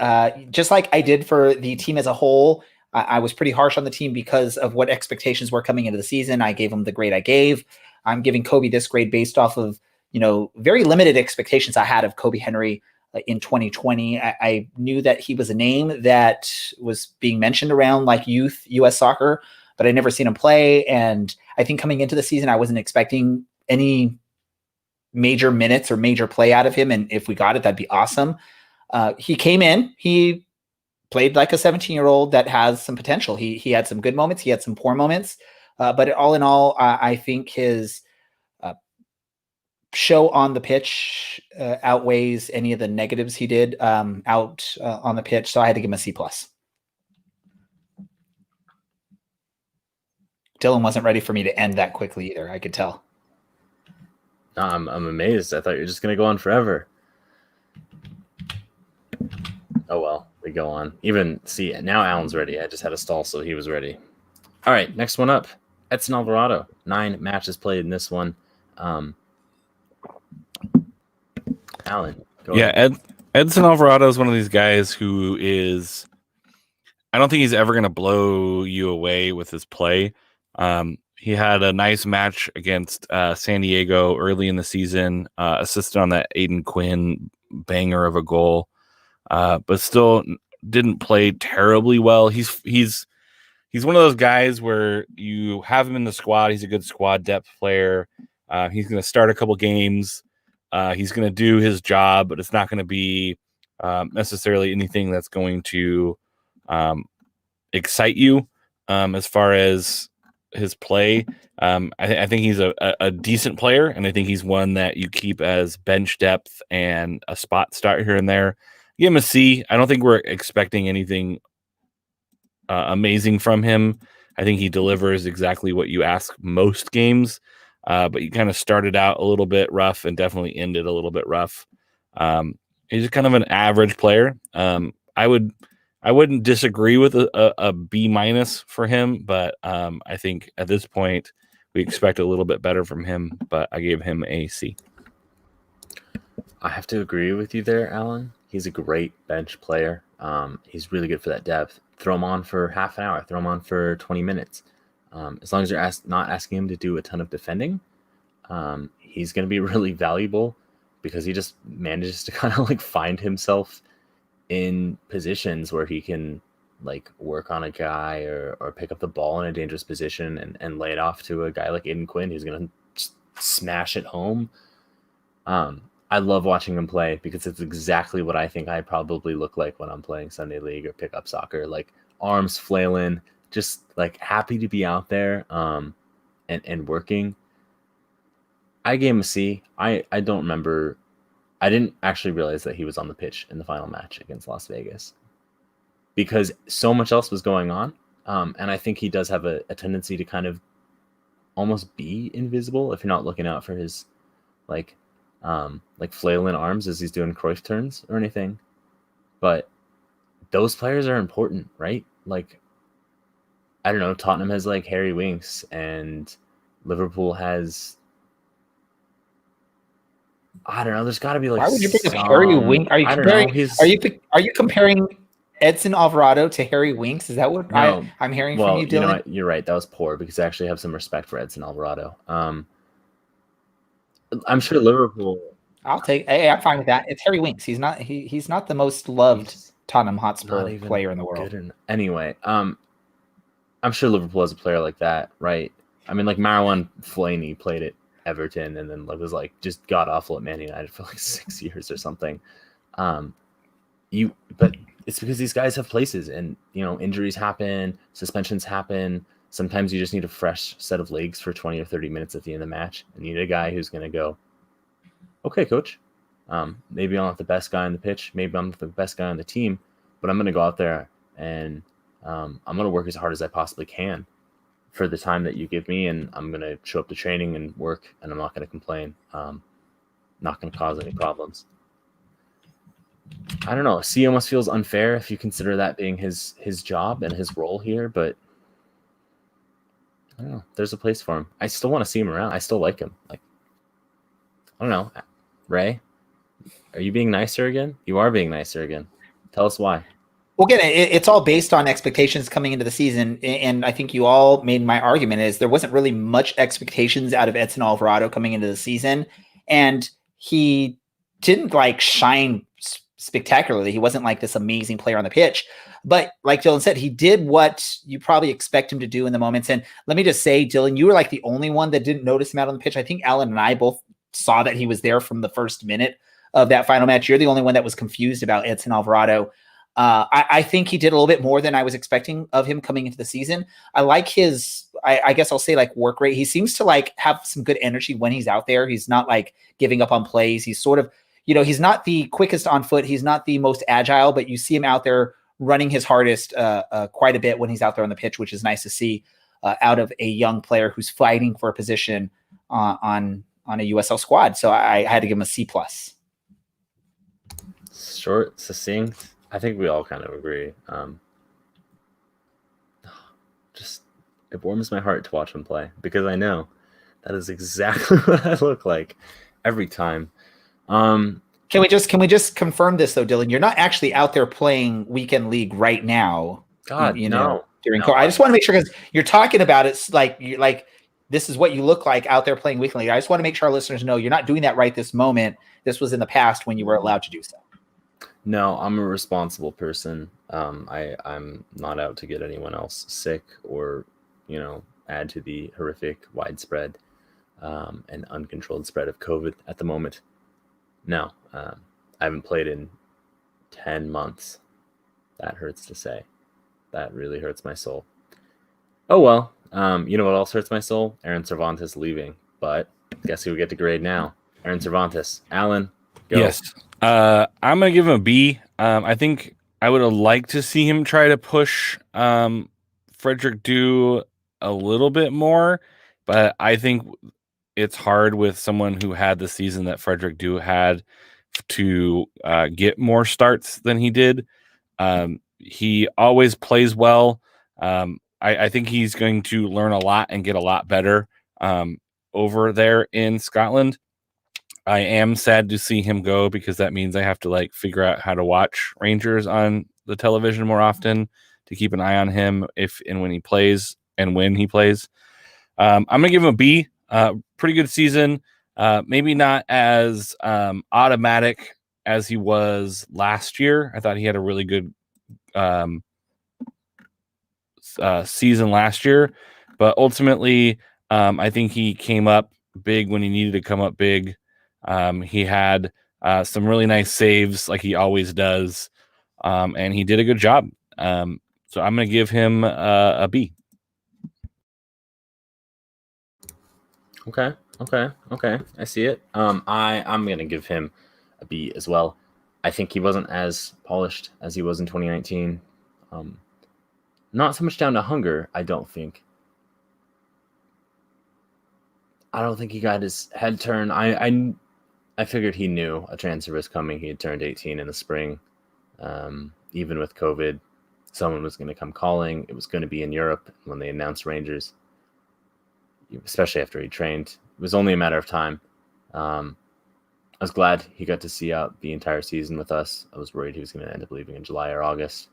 Just like I did for the team as a whole, I was pretty harsh on the team because of what expectations were coming into the season. I gave them the grade I gave. I'm giving Kobe this grade based off of, very limited expectations I had of Kobe Henry in 2020. I knew that he was a name that was being mentioned around like youth U.S. soccer, but I'd never seen him play. And I think coming into the season, I wasn't expecting any major minutes or major play out of him. And if we got it, that'd be awesome. He came in, he played like a 17-year-old that has some potential. He had some good moments. He had some poor moments. But all in all, I think his show on the pitch outweighs any of the negatives he did out on the pitch. So I had to give him a C+. Dylan wasn't ready for me to end that quickly either. I could tell. No, I'm amazed. I thought you were just going to go on forever. Oh, well, we go on. Now Alan's ready. I just had a stall, so he was ready. All right, next one up. Edson Alvarado. 9 matches played in this one. Alan, go ahead. Edson Alvarado is one of these guys who is... I don't think he's ever going to blow you away with his play. He had a nice match against San Diego early in the season, assisted on that Aiden Quinn banger of a goal, but still didn't play terribly well. He's one of those guys where you have him in the squad. He's a good squad depth player. He's going to start a couple games. He's going to do his job, but it's not going to be necessarily anything that's going to excite you as far as his play. I think he's a decent player, and I think he's one that you keep as bench depth and a spot start here and there. Give him a C. I don't think we're expecting anything amazing from him. I think he delivers exactly what you ask most games, but he kind of started out a little bit rough and definitely ended a little bit rough. He's kind of an average player. I wouldn't disagree with a B- for him, but I think at this point we expect a little bit better from him, but I gave him a C. I have to agree with you there, Alan. He's a great bench player. He's really good for that depth. Throw him on for half an hour. Throw him on for 20 minutes. As long as you're not asking him to do a ton of defending, he's going to be really valuable because he just manages to kind of like find himself in positions where he can like work on a guy or pick up the ball in a dangerous position and lay it off to a guy like Aiden Quinn who's going to smash it home. I love watching him play because it's exactly what I think I probably look like when I'm playing Sunday League or pickup soccer, like arms flailing, just like happy to be out there and working. I gave him a C. I don't remember. I didn't actually realize that he was on the pitch in the final match against Las Vegas because so much else was going on. And I think he does have a tendency to kind of almost be invisible if you're not looking out for his like flailing arms as he's doing Cruyff turns or anything. But those players are important, right? Like, I don't know, Tottenham has like Harry Winks and Liverpool has, I don't know, there's got to be like, why would you bring up Harry Winks? Are you comparing Edson Alvarado to Harry Winks? Is that what I'm hearing from you, Dylan? You know what? You're right. That was poor because I actually have some respect for Edson Alvarado. I'm sure Liverpool. I'm fine with that. It's Harry Winks. He's not the most loved Tottenham Hotspur player in the world. Anyway, I'm sure Liverpool has a player like that, right? I mean, like Marwan Fellaini played at Everton and then was like just god awful at Man United for like 6 years or something. but it's because these guys have places, and injuries happen, suspensions happen. Sometimes you just need a fresh set of legs for 20 or 30 minutes at the end of the match, and you need a guy who's going to go, okay, coach, maybe I'm not the best guy on the pitch, maybe I'm not the best guy on the team, but I'm going to go out there and I'm going to work as hard as I possibly can for the time that you give me, and I'm going to show up to training and work, and I'm not going to complain. Not going to cause any problems. I don't know. C almost feels unfair if you consider that being his job and his role here, but I don't know. There's a place for him. I still want to see him around. I still like him. Like, I don't know. Ray, are you being nicer again? You are being nicer again. Tell us why. Well, again, it's all based on expectations coming into the season, and I think you all made my argument is there wasn't really much expectations out of Edson Alvarado coming into the season, and he didn't shine spectacularly. He wasn't like this amazing player on the pitch, but like Dylan said, he did what you probably expect him to do in the moments. And let me just say, Dylan, you were like the only one that didn't notice him out on the pitch. I think Alan and I both saw that he was there from the first minute of that final match. You're the only one that was confused about Edson Alvarado. I think he did a little bit more than I was expecting of him coming into the season. I like his, I guess I'll say work rate. He seems to have some good energy when he's out there. He's not giving up on plays. He's sort of, he's not the quickest on foot. He's not the most agile, but you see him out there running his hardest quite a bit when he's out there on the pitch, which is nice to see out of a young player who's fighting for a position on a USL squad. So I had to give him a C+. Short, succinct. I think we all kind of agree. Just it warms my heart to watch him play because I know that is exactly what I look like every time. Can we just confirm this though, Dylan? You're not actually out there playing weekend league right now. God, no. During COVID. I just want to make sure because you're talking about it's this is what you look like out there playing weekend league. I just want to make sure our listeners know you're not doing that right this moment. This was in the past when you were allowed to do so. No, I'm a responsible person. I'm not out to get anyone else sick or, add to the horrific, widespread, and uncontrolled spread of COVID at the moment. No, I haven't played in 10 months. That hurts to say. That really hurts my soul. Oh, well, you know what else hurts my soul? Aaron Cervantes leaving. But guess who we get to grade now? Aaron Cervantes. Alan, go. Yes. I'm going to give him a B. I think I would have liked to see him try to push Frederick Dew a little bit more, but I think it's hard with someone who had the season that Frederick Dew had to get more starts than he did. He always plays well. I think he's going to learn a lot and get a lot better over there in Scotland. I am sad to see him go because that means I have to figure out how to watch Rangers on the television more often to keep an eye on him if and when he plays and when he plays. I'm going to give him a B. Pretty good season. Maybe not as automatic as he was last year. I thought he had a really good season last year, but ultimately I think he came up big when he needed to come up big. He had some really nice saves like he always does, and he did a good job. So I'm going to give him a B. Okay. I see it. I'm going to give him a B as well. I think he wasn't as polished as he was in 2019. Not so much down to hunger, I don't think. I don't think he got his head turned. I figured he knew a transfer was coming. He had turned 18 in the spring. Even with COVID, someone was going to come calling. It was going to be in Europe when they announced Rangers, especially after he trained. It was only a matter of time. I was glad he got to see out the entire season with us. I was worried he was going to end up leaving in July or August.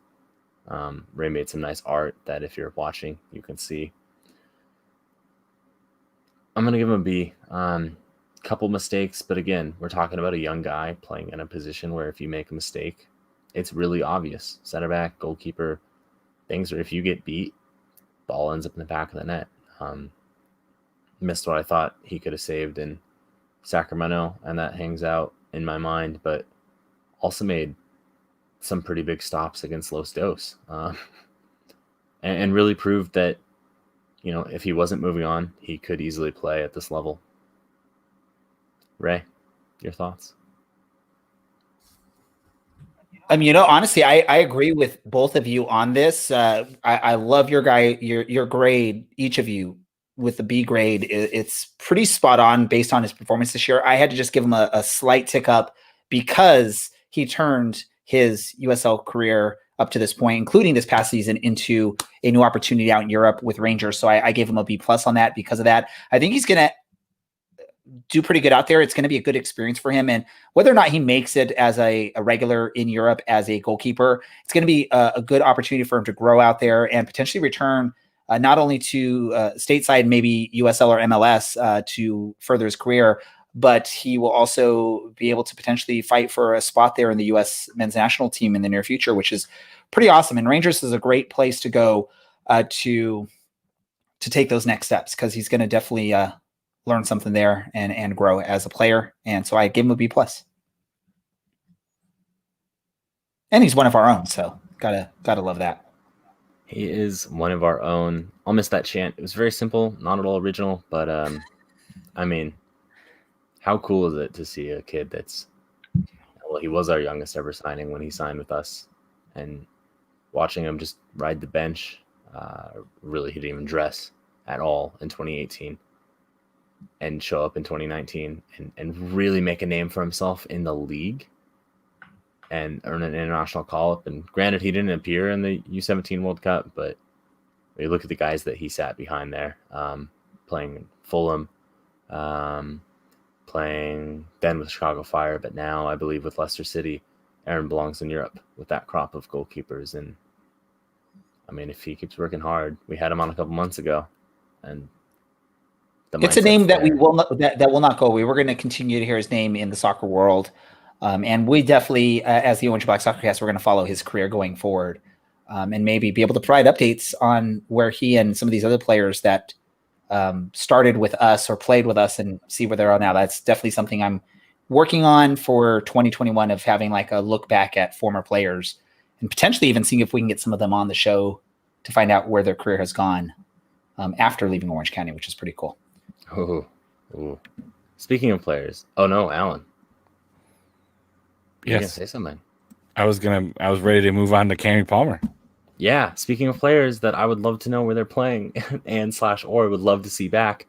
Ray made some nice art that if you're watching, you can see. I'm going to give him a B. Couple mistakes, but again, we're talking about a young guy playing in a position where if you make a mistake, it's really obvious. Center back, goalkeeper, things where if you get beat, ball ends up in the back of the net. Missed what I thought he could have saved in Sacramento, and that hangs out in my mind, but also made some pretty big stops against Los Dos, and really proved that, if he wasn't moving on, he could easily play at this level. Ray, your thoughts? Honestly, I agree with both of you on this. I love your grade, each of you, with the B grade. It's pretty spot on based on his performance this year. I had to just give him a slight tick up because he turned his USL career up to this point, including this past season, into a new opportunity out in Europe with Rangers. So I gave him a B plus on that because of that. I think he's going to do pretty good out there. It's going to be a good experience for him. And whether or not he makes it as a regular in Europe as a goalkeeper, it's going to be a good opportunity for him to grow out there and potentially return not only to stateside, maybe USL or MLS to further his career, but he will also be able to potentially fight for a spot there in the U.S. men's national team in the near future, which is pretty awesome. And Rangers is a great place to go to take those next steps, because he's going to definitely learn something there and grow as a player. And so I give him a B plus. And he's one of our own, so gotta love that. He is one of our own. I'll miss that chant. It was very simple, not at all original, but I mean, how cool is it to see a kid that's, well, he was our youngest ever signing when he signed with us, and watching him just ride the bench. Really, he didn't even dress at all in 2018 and show up in 2019 and really make a name for himself in the league and earn an international call-up. And granted, he didn't appear in the U17 World Cup, but you look at the guys that he sat behind there, playing in Fulham, playing then with Chicago Fire, but now I believe with Leicester City. Aaron belongs in Europe with that crop of goalkeepers. And I mean, if he keeps working hard, we had him on a couple months ago, and it's a name that we will not, that will not go away. We're going to continue to hear his name in the soccer world. And we definitely, as the Orange Black Soccer Cast, we're going to follow his career going forward, and maybe be able to provide updates on where he and some of these other players that started with us or played with us and see where they're at now. That's definitely something I'm working on for 2021, of having like a look back at former players and potentially even seeing if we can get some of them on the show to find out where their career has gone after leaving Orange County, which is pretty cool. Ooh. Speaking of players, oh no, Alan. Yes, say something. I was ready to move on to Cammy Palmer. Yeah, speaking of players that I would love to know where they're playing or would love to see back.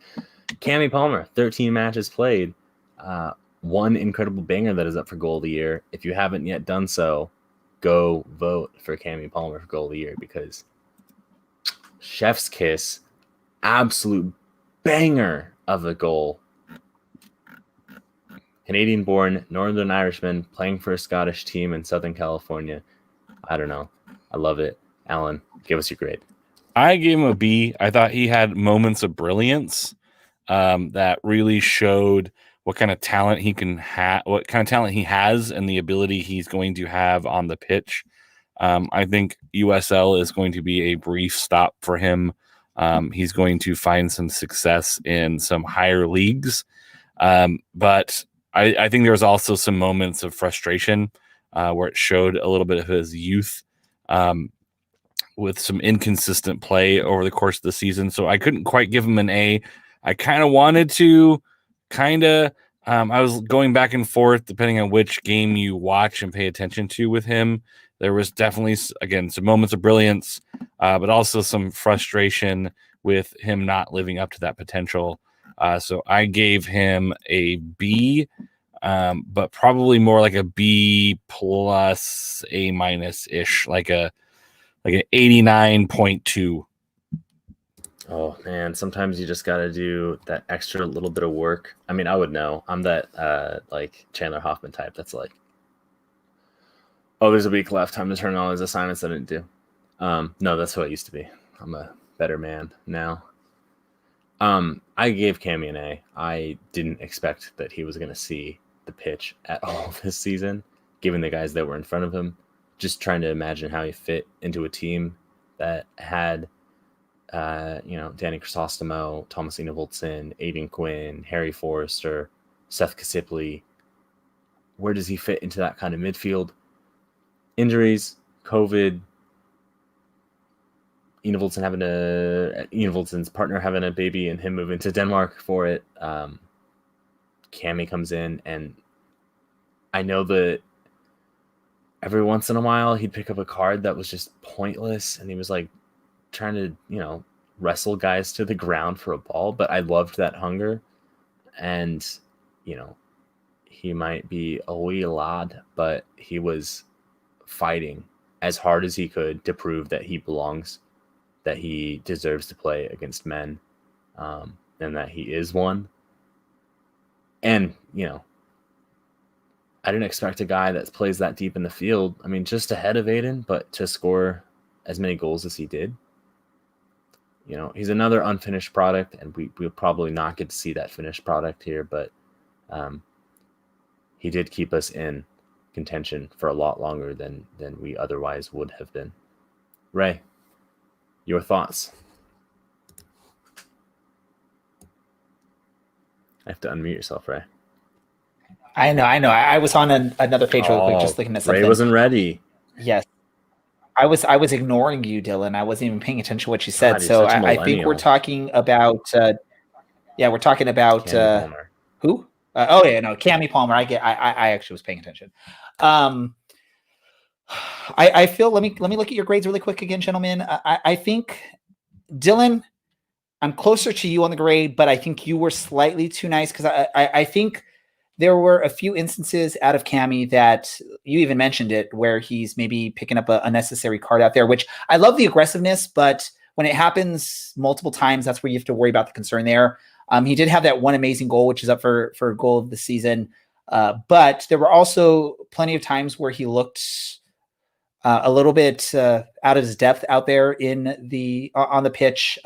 Cammy Palmer, 13 matches played, one incredible banger that is up for goal of the year. If you haven't yet done so, go vote for Cammy Palmer for goal of the year, because chef's kiss, absolute banger of a goal. Canadian-born Northern Irishman playing for a Scottish team in Southern California. I don't know. I love it. Alan, give us your grade. I gave him a B. I thought he had moments of brilliance that really showed what kind of talent he can have, what kind of talent he has, and the ability he's going to have on the pitch. I think USL is going to be a brief stop for him. He's going to find some success in some higher leagues. But I think there was also some moments of frustration where it showed a little bit of his youth with some inconsistent play over the course of the season. So I couldn't quite give him an A. I kind of wanted to I was going back and forth depending on which game you watch and pay attention to with him. There was definitely, again, some moments of brilliance, but also some frustration with him not living up to that potential. So I gave him a B, but probably more like a B plus A minus ish, like an 89.2. Oh man, sometimes you just got to do that extra little bit of work. I mean, I would know. I'm that like Chandler Hoffman type. That's like, oh, there's a week left. Time to turn all his assignments I didn't do. No, that's who I used to be. I'm a better man now. I gave Cammy an A. I didn't expect that he was going to see the pitch at all this season, given the guys that were in front of him. Just trying to imagine how he fit into a team that had, Danny Chrysostomo, Thomasina Voltson, Aiden Quinn, Harry Forrester, Seth Kasipli. Where does he fit into that kind of midfield? injuries, COVID, Enevoldsen's partner having a baby and him moving to Denmark for it. Cammy comes in, and I know that every once in a while he'd pick up a card that was just pointless, and he was like trying to, wrestle guys to the ground for a ball, but I loved that hunger. And, he might be a wee lad, but he was fighting as hard as he could to prove that he belongs, that he deserves to play against men, and that he is one. And, I didn't expect a guy that plays that deep in the field. I mean, just ahead of Aiden, but to score as many goals as he did. He's another unfinished product, and we'll probably not get to see that finished product here, but he did keep us in contention for a lot longer than we otherwise would have been. Ray, your thoughts? I have to unmute yourself, Ray. I know. I was on another page real quick, just looking at something. Ray wasn't ready. Yes. I was ignoring you, Dylan. I wasn't even paying attention to what you said. God, so I think we're talking about we're talking about who? Cammy Palmer. I actually was paying attention. I feel let me look at your grades really quick again, gentlemen. I think Dylan, I'm closer to you on the grade, but I think you were slightly too nice because I think there were a few instances out of Cammy that you even mentioned it, where he's maybe picking up a unnecessary card out there, which I love the aggressiveness, but when it happens multiple times, that's where you have to worry about the concern there. He did have that one amazing goal, which is up for goal of the season. But there were also plenty of times where he looked a little bit out of his depth out there on the pitch.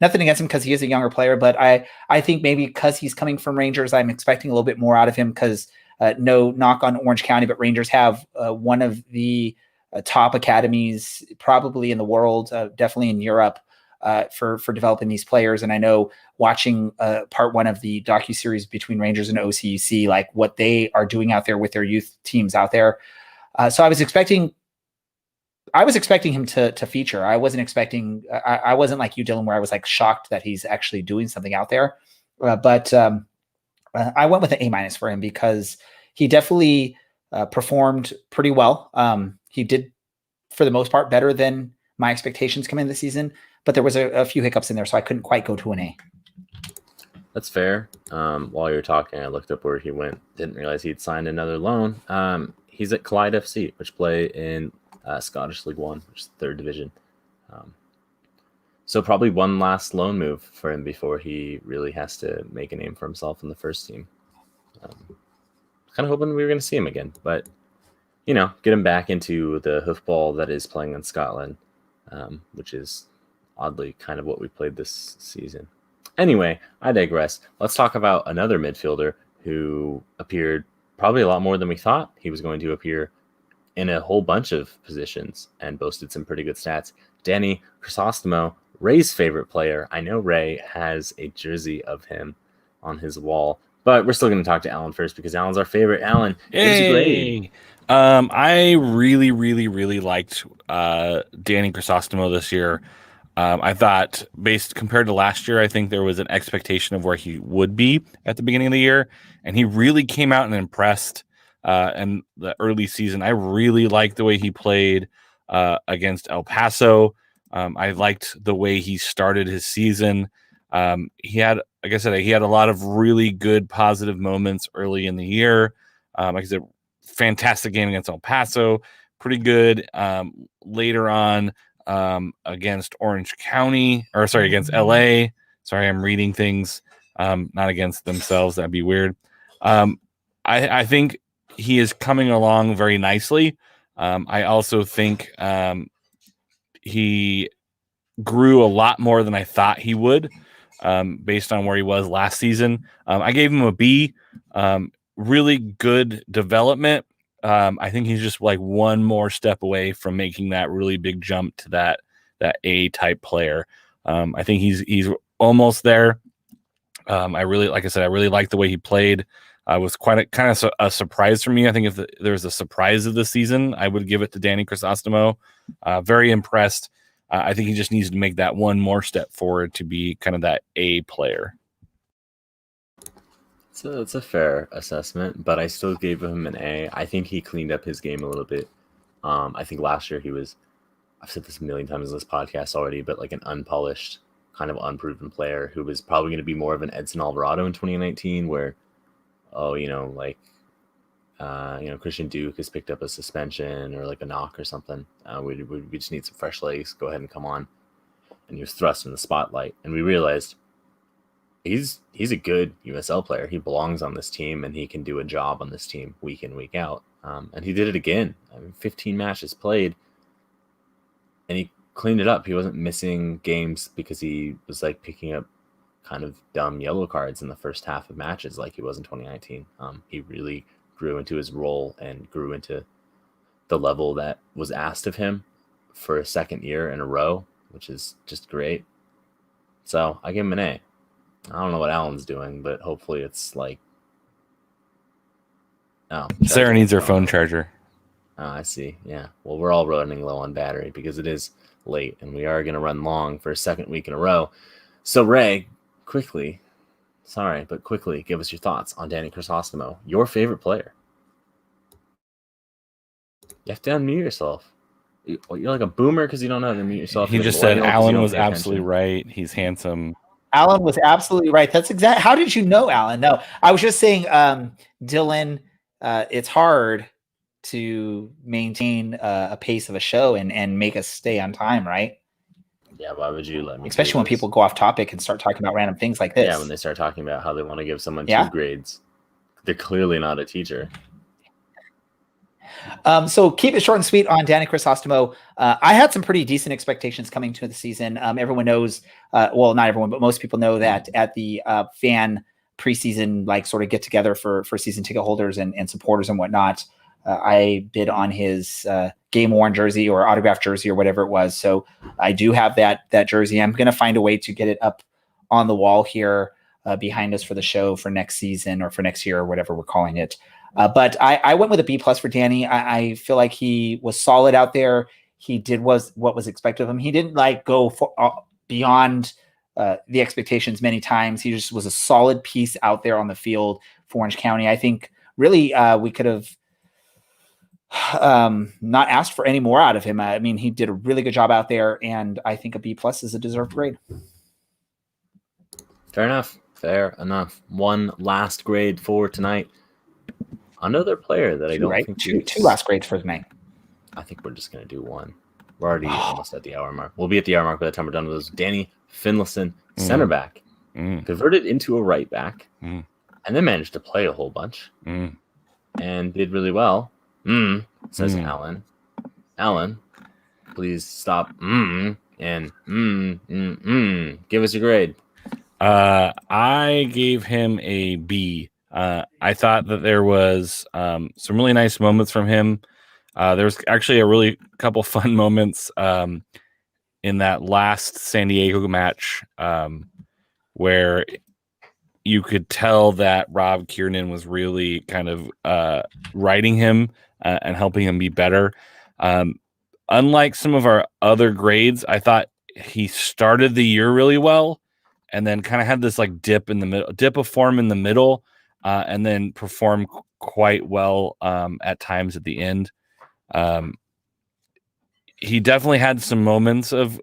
Nothing against him because he is a younger player, but I think maybe because he's coming from Rangers, I'm expecting a little bit more out of him because no knock on Orange County, but Rangers have one of the top academies probably in the world, definitely in Europe, for developing these players. And I know watching part one of the docuseries between Rangers and OCUC, like what they are doing out there with their youth teams out there. So I was expecting him to feature. I wasn't expecting, I wasn't like you, Dylan, where I was like shocked that he's actually doing something out there. But I went with an A- for him because he definitely performed pretty well. He did, for the most part, better than my expectations coming into the season, but there was a few hiccups in there, so I couldn't quite go to an A. That's fair. While you were talking, I looked up where he went. Didn't realize he'd signed another loan. He's at Clyde FC, which play in Scottish League One, which is the third division. So probably one last loan move for him before he really has to make a name for himself in the first team. Kind of hoping we were going to see him again, but get him back into the hoofball that is playing in Scotland, which is oddly kind of what we played this season. Anyway, I digress. Let's talk about another midfielder who appeared probably a lot more than we thought he was going to appear in a whole bunch of positions and boasted some pretty good stats. Danny Crisostomo, Ray's favorite player. I know Ray has a jersey of him on his wall, but we're still going to talk to Alan first because Alan's our favorite. Alan, hey. I really, really, really liked Danny Crisostomo this year. I thought, compared to last year, I think there was an expectation of where he would be at the beginning of the year, and he really came out and impressed. And the early season, I really liked the way he played against El Paso. I liked the way he started his season. He had, like I said, he had a lot of really good positive moments early in the year. Like I said, fantastic game against El Paso, pretty good later on against against LA. Sorry, I'm reading things, not against themselves. That'd be weird. I think he is coming along very nicely. I also think he grew a lot more than I thought he would, based on where he was last season. I gave him a B. Really good development. I think he's just like one more step away from making that really big jump to that A type player. I think he's almost there. I really like the way he played. was quite a surprise for me. I think if there's a surprise of the season, I would give it to Danny Crisostomo. Very impressed. I think he just needs to make that one more step forward to be kind of that A player. So it's a fair assessment, but I still gave him an A. I think he cleaned up his game a little bit. I think last year he was, I've said this a million times in this podcast already, but like an unpolished, kind of unproven player who was probably going to be more of an Edson Alvarado in 2019, where, Christian Duke has picked up a suspension or like a knock or something. We just need some fresh legs. Go ahead and come on. And he was thrust in the spotlight, and we realized he's a good USL player. He belongs on this team, and he can do a job on this team week in, week out. And he did it again. 15 matches played, and he cleaned it up. He wasn't missing games because he was like picking up kind of dumb yellow cards in the first half of matches like he was in 2019. He really grew into his role and grew into the level that was asked of him for a second year in a row, which is just great. So I give him an A. I don't know what Alan's doing, but hopefully it's like... Oh, Sarah needs her phone charger. Oh, I see. Yeah. Well, we're all running low on battery because it is late, and we are going to run long for a second week in a row. So, Ray, quickly give us your thoughts on Danny Crisostomo, your favorite player. You have to unmute yourself. You're like a boomer because you don't know how to mute yourself. He just said Alan was absolutely right. He's handsome. Alan was absolutely right. That's exactly. How did you know, Alan? No, I was just saying, Dylan, it's hard to maintain a pace of a show and make us stay on time, right? Yeah, why would you let me? Especially when people go off topic and start talking about random things like this. Yeah, when they start talking about how they want to give someone 2 grades. They're clearly not a teacher. So keep it short and sweet on Danny Crisostomo. I had some pretty decent expectations coming to the season. Everyone knows, well, not everyone, but most people know that at the fan preseason, like sort of get together for season ticket holders and supporters and whatnot, I bid on his game worn jersey or autographed jersey or whatever it was. So I do have that jersey. I'm going to find a way to get it up on the wall here behind us for the show for next season or for next year or whatever we're calling it. But I went with a B+ for Danny. I feel like he was solid out there. He did what was expected of him. He didn't like go beyond the expectations many times. He just was a solid piece out there on the field for Orange County. I think really we could have not asked for any more out of him. I mean, he did a really good job out there, and I think a B+ is a deserved grade. Fair enough. One last grade for tonight. Another player that I don't think... Two last grades for tonight. I think we're just going to do one. We're already almost at the hour mark. We'll be at the hour mark by the time we're done with those. Danny Finlayson, center back, converted into a right back, and then managed to play a whole bunch, and did really well. Says Alan. Alan, please stop. And give us your grade. I gave him a B. I thought that there was some really nice moments from him. There was actually a really couple fun moments in that last San Diego match where you could tell that Rob Kiernan was really kind of riding him and helping him be better. Unlike some of our other grades, I thought he started the year really well and then kind of had this like dip of form in the middle. And then perform quite well at times at the end. He definitely had some moments of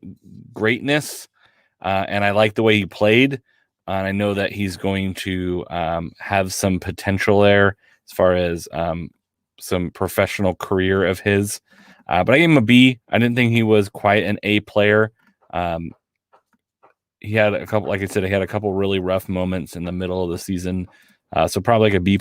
greatness, and I like the way he played. And I know that he's going to have some potential there as far as some professional career of his. But I gave him a B. I didn't think he was quite an A player. He had a couple, like I said, he had a couple really rough moments in the middle of the season. So probably like a B+.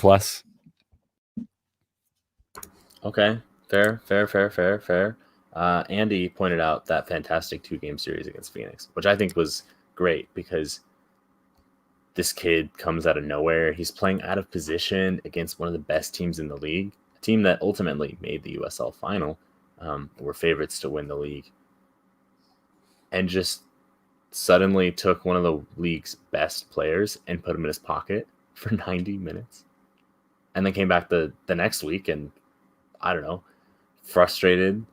Okay, fair. Andy pointed out that fantastic 2-game series against Phoenix, which I think was great because this kid comes out of nowhere. He's playing out of position against one of the best teams in the league, a team that ultimately made the USL final, were favorites to win the league, and just suddenly took one of the league's best players and put him in his pocket for 90 minutes. and then came back the next week and I don't know, frustrated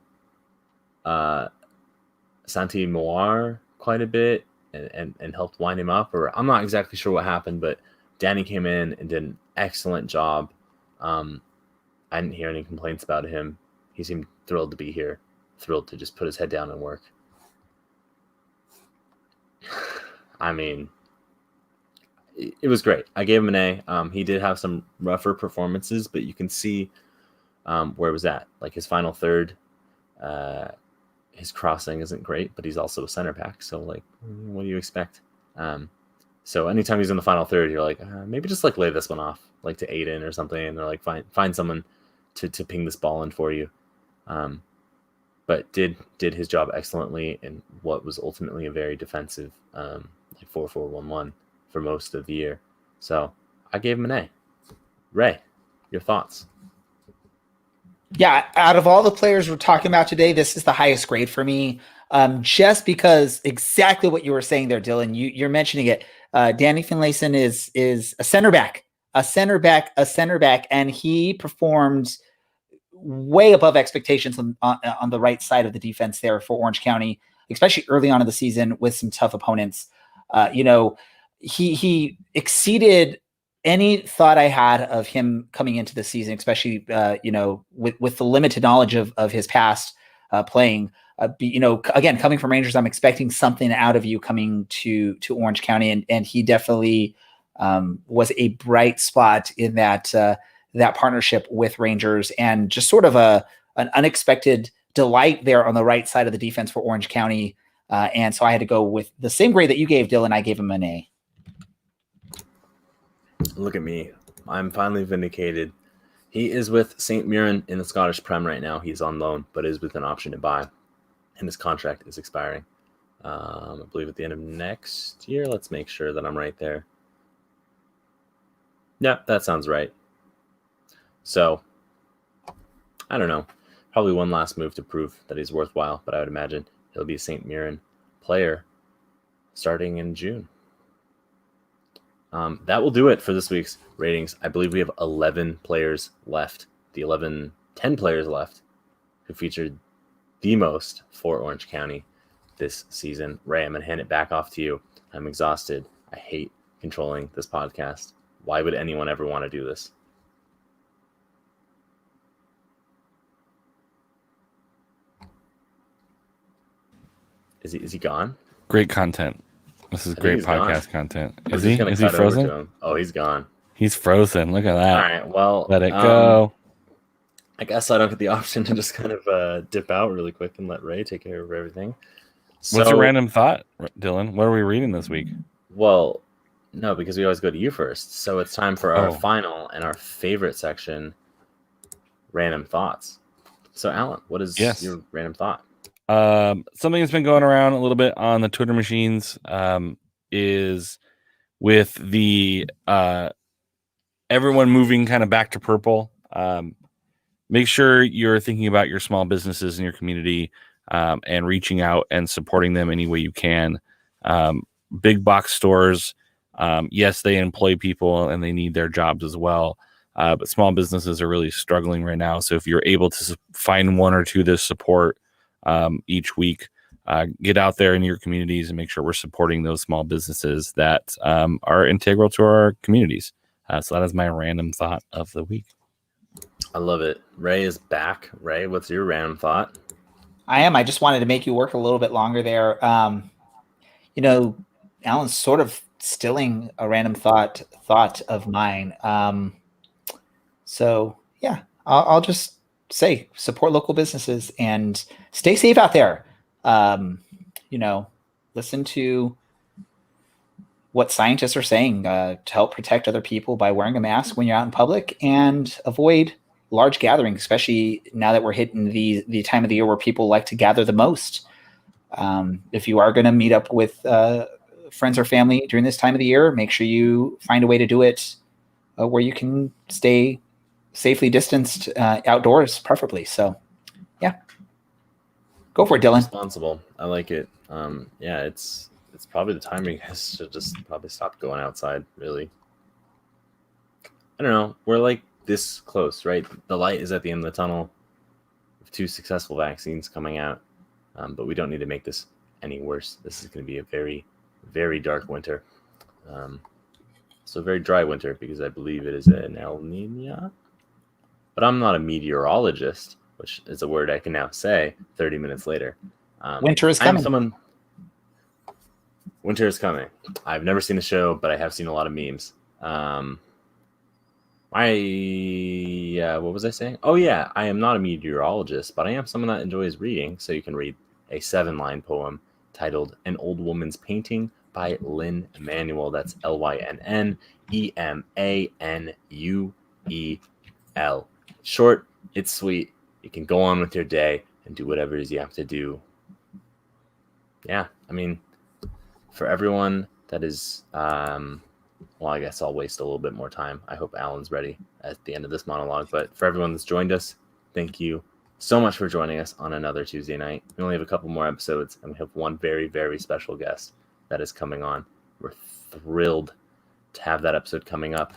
Santi Moir quite a bit and helped wind him up. Or I'm not exactly sure what happened, but Danny came in and did an excellent job. I didn't hear any complaints about him. He seemed thrilled to be here, thrilled to just put his head down and work. I mean, it was great. I gave him an A. He did have some rougher performances, but you can see where it was at. Like his final third, his crossing isn't great, but he's also a center back. So, like, what do you expect? So anytime he's in the final third, you're like, maybe just like lay this one off, like to Aiden or something, and they're like, find someone to ping this ball in for you. But did his job excellently in what was ultimately a very defensive, like 4-4-1-1 for most of the year. So I gave him an A. Ray, your thoughts? Yeah, out of all the players we're talking about today, this is the highest grade for me. Just because exactly what you were saying there, Dylan. You're mentioning it. Danny Finlayson is a center back, and he performed way above expectations on the right side of the defense there for Orange County, especially early on in the season with some tough opponents. He exceeded any thought I had of him coming into the season, especially with the limited knowledge of his past playing. Again, coming from Rangers, I'm expecting something out of you coming to Orange County, and he definitely was a bright spot in that partnership with Rangers, and just sort of an unexpected delight there on the right side of the defense for Orange County. And so I had to go with the same grade that you gave, Dylan. I gave him an A. Look at me. I'm finally vindicated. He is with St. Mirren in the Scottish Prem right now. He's on loan, but is with an option to buy. And his contract is expiring, I believe, at the end of next year. Let's make sure that I'm right there. Yeah, that sounds right. So, I don't know. Probably one last move to prove that he's worthwhile, but I would imagine he'll be a St. Mirren player starting in June. That will do it for this week's ratings. I believe we have 11 players left. 10 players left who featured the most for Orange County this season. Ray, I'm going to hand it back off to you. I'm exhausted. I hate controlling this podcast. Why would anyone ever want to do this? Is he gone? Great content. This is great podcast content. Is he frozen? Oh, he's gone. He's frozen. Look at that. All right. Well, let it go. I guess I don't get the option to just kind of dip out really quick and let Ray take care of everything. What's your random thought, Dylan? What are we reading this week? Well, no, because we always go to you first. So it's time for our final and our favorite section, random thoughts. So, Alan, what is your random thought? Something that's been going around a little bit on the Twitter machines is with the everyone moving kind of back to purple. Make sure you're thinking about your small businesses in your community and reaching out and supporting them any way you can. Big box stores, yes, they employ people and they need their jobs as well. But small businesses are really struggling right now. So if you're able to find one or two to support each week, get out there in your communities and make sure we're supporting those small businesses that are integral to our communities. So that is my random thought of the week. I love it. Ray is back. Ray, what's your random thought? I am. I just wanted to make you work a little bit longer there. Alan's sort of stealing a random thought of mine. So yeah, I'll just say support local businesses and stay safe out there. Listen to what scientists are saying to help protect other people by wearing a mask when you're out in public, and avoid large gatherings, especially now that we're hitting the time of the year where people like to gather the most. If you are going to meet up with friends or family during this time of the year, make sure you find a way to do it where you can stay safely distanced outdoors, preferably. So, yeah, go for it, Dylan. Responsible. I like it. It's probably the time you guys should just probably stop going outside. Really, I don't know. We're like this close, right? The light is at the end of the tunnel. With 2 successful vaccines coming out, but we don't need to make this any worse. This is going to be a very, very dark winter. So very dry winter because I believe it is an El Nino. But I'm not a meteorologist, which is a word I can now say 30 minutes later. Winter is coming. Winter is coming. I've never seen the show, but I have seen a lot of memes. What was I saying? Oh yeah, I am not a meteorologist, but I am someone that enjoys reading. So you can read a 7-line poem titled "An Old Woman's Painting" by Lynn Emanuel. That's Lynnemanuel. Short, it's sweet. You can go on with your day and do whatever it is you have to do. Yeah, I mean, for everyone that is, well, I guess I'll waste a little bit more time. I hope Alan's ready at the end of this monologue. But for everyone that's joined us, thank you so much for joining us on another Tuesday night. We only have a couple more episodes, and we have one very, very special guest that is coming on. We're thrilled to have that episode coming up.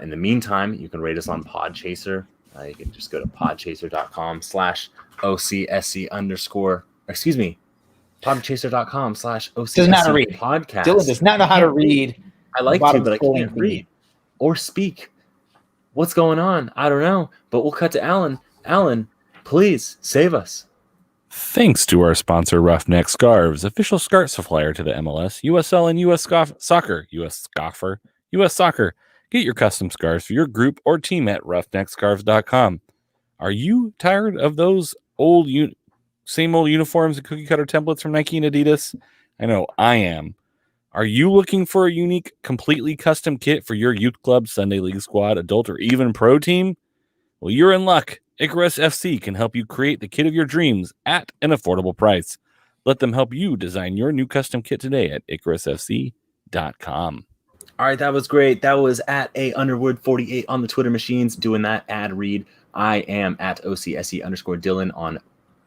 In the meantime, you can rate us on Podchaser. You can just go to podchaser.com/OCSC_, excuse me, podchaser.com/OCSC Does not read. podcast. Dylan does not know how to read. I like to, but I can't read or speak. What's going on? I don't know, but we'll cut to Alan. Alan, please save us. Thanks to our sponsor, Roughneck Scarves, official scarf supplier to the MLS, USL, and US Soccer. US Soccer. Get your custom scarves for your group or team at roughneckscarves.com. Are you tired of those same old uniforms and cookie cutter templates from Nike and Adidas? I know I am. Are you looking for a unique, completely custom kit for your youth club, Sunday league squad, adult, or even pro team? Well, you're in luck. Icarus FC can help you create the kit of your dreams at an affordable price. Let them help you design your new custom kit today at icarusfc.com. All right, that was great. That was at Underwood48 on the Twitter machines doing that ad read. I am at OCSE_Dylan on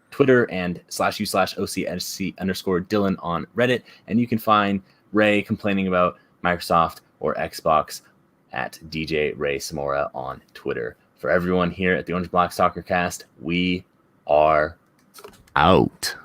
Twitter and /u/OCSC_Dylan on Reddit. And you can find Ray complaining about Microsoft or Xbox at DJ Ray Samora on Twitter. For everyone here at the Orange Black Soccer Cast, we are out.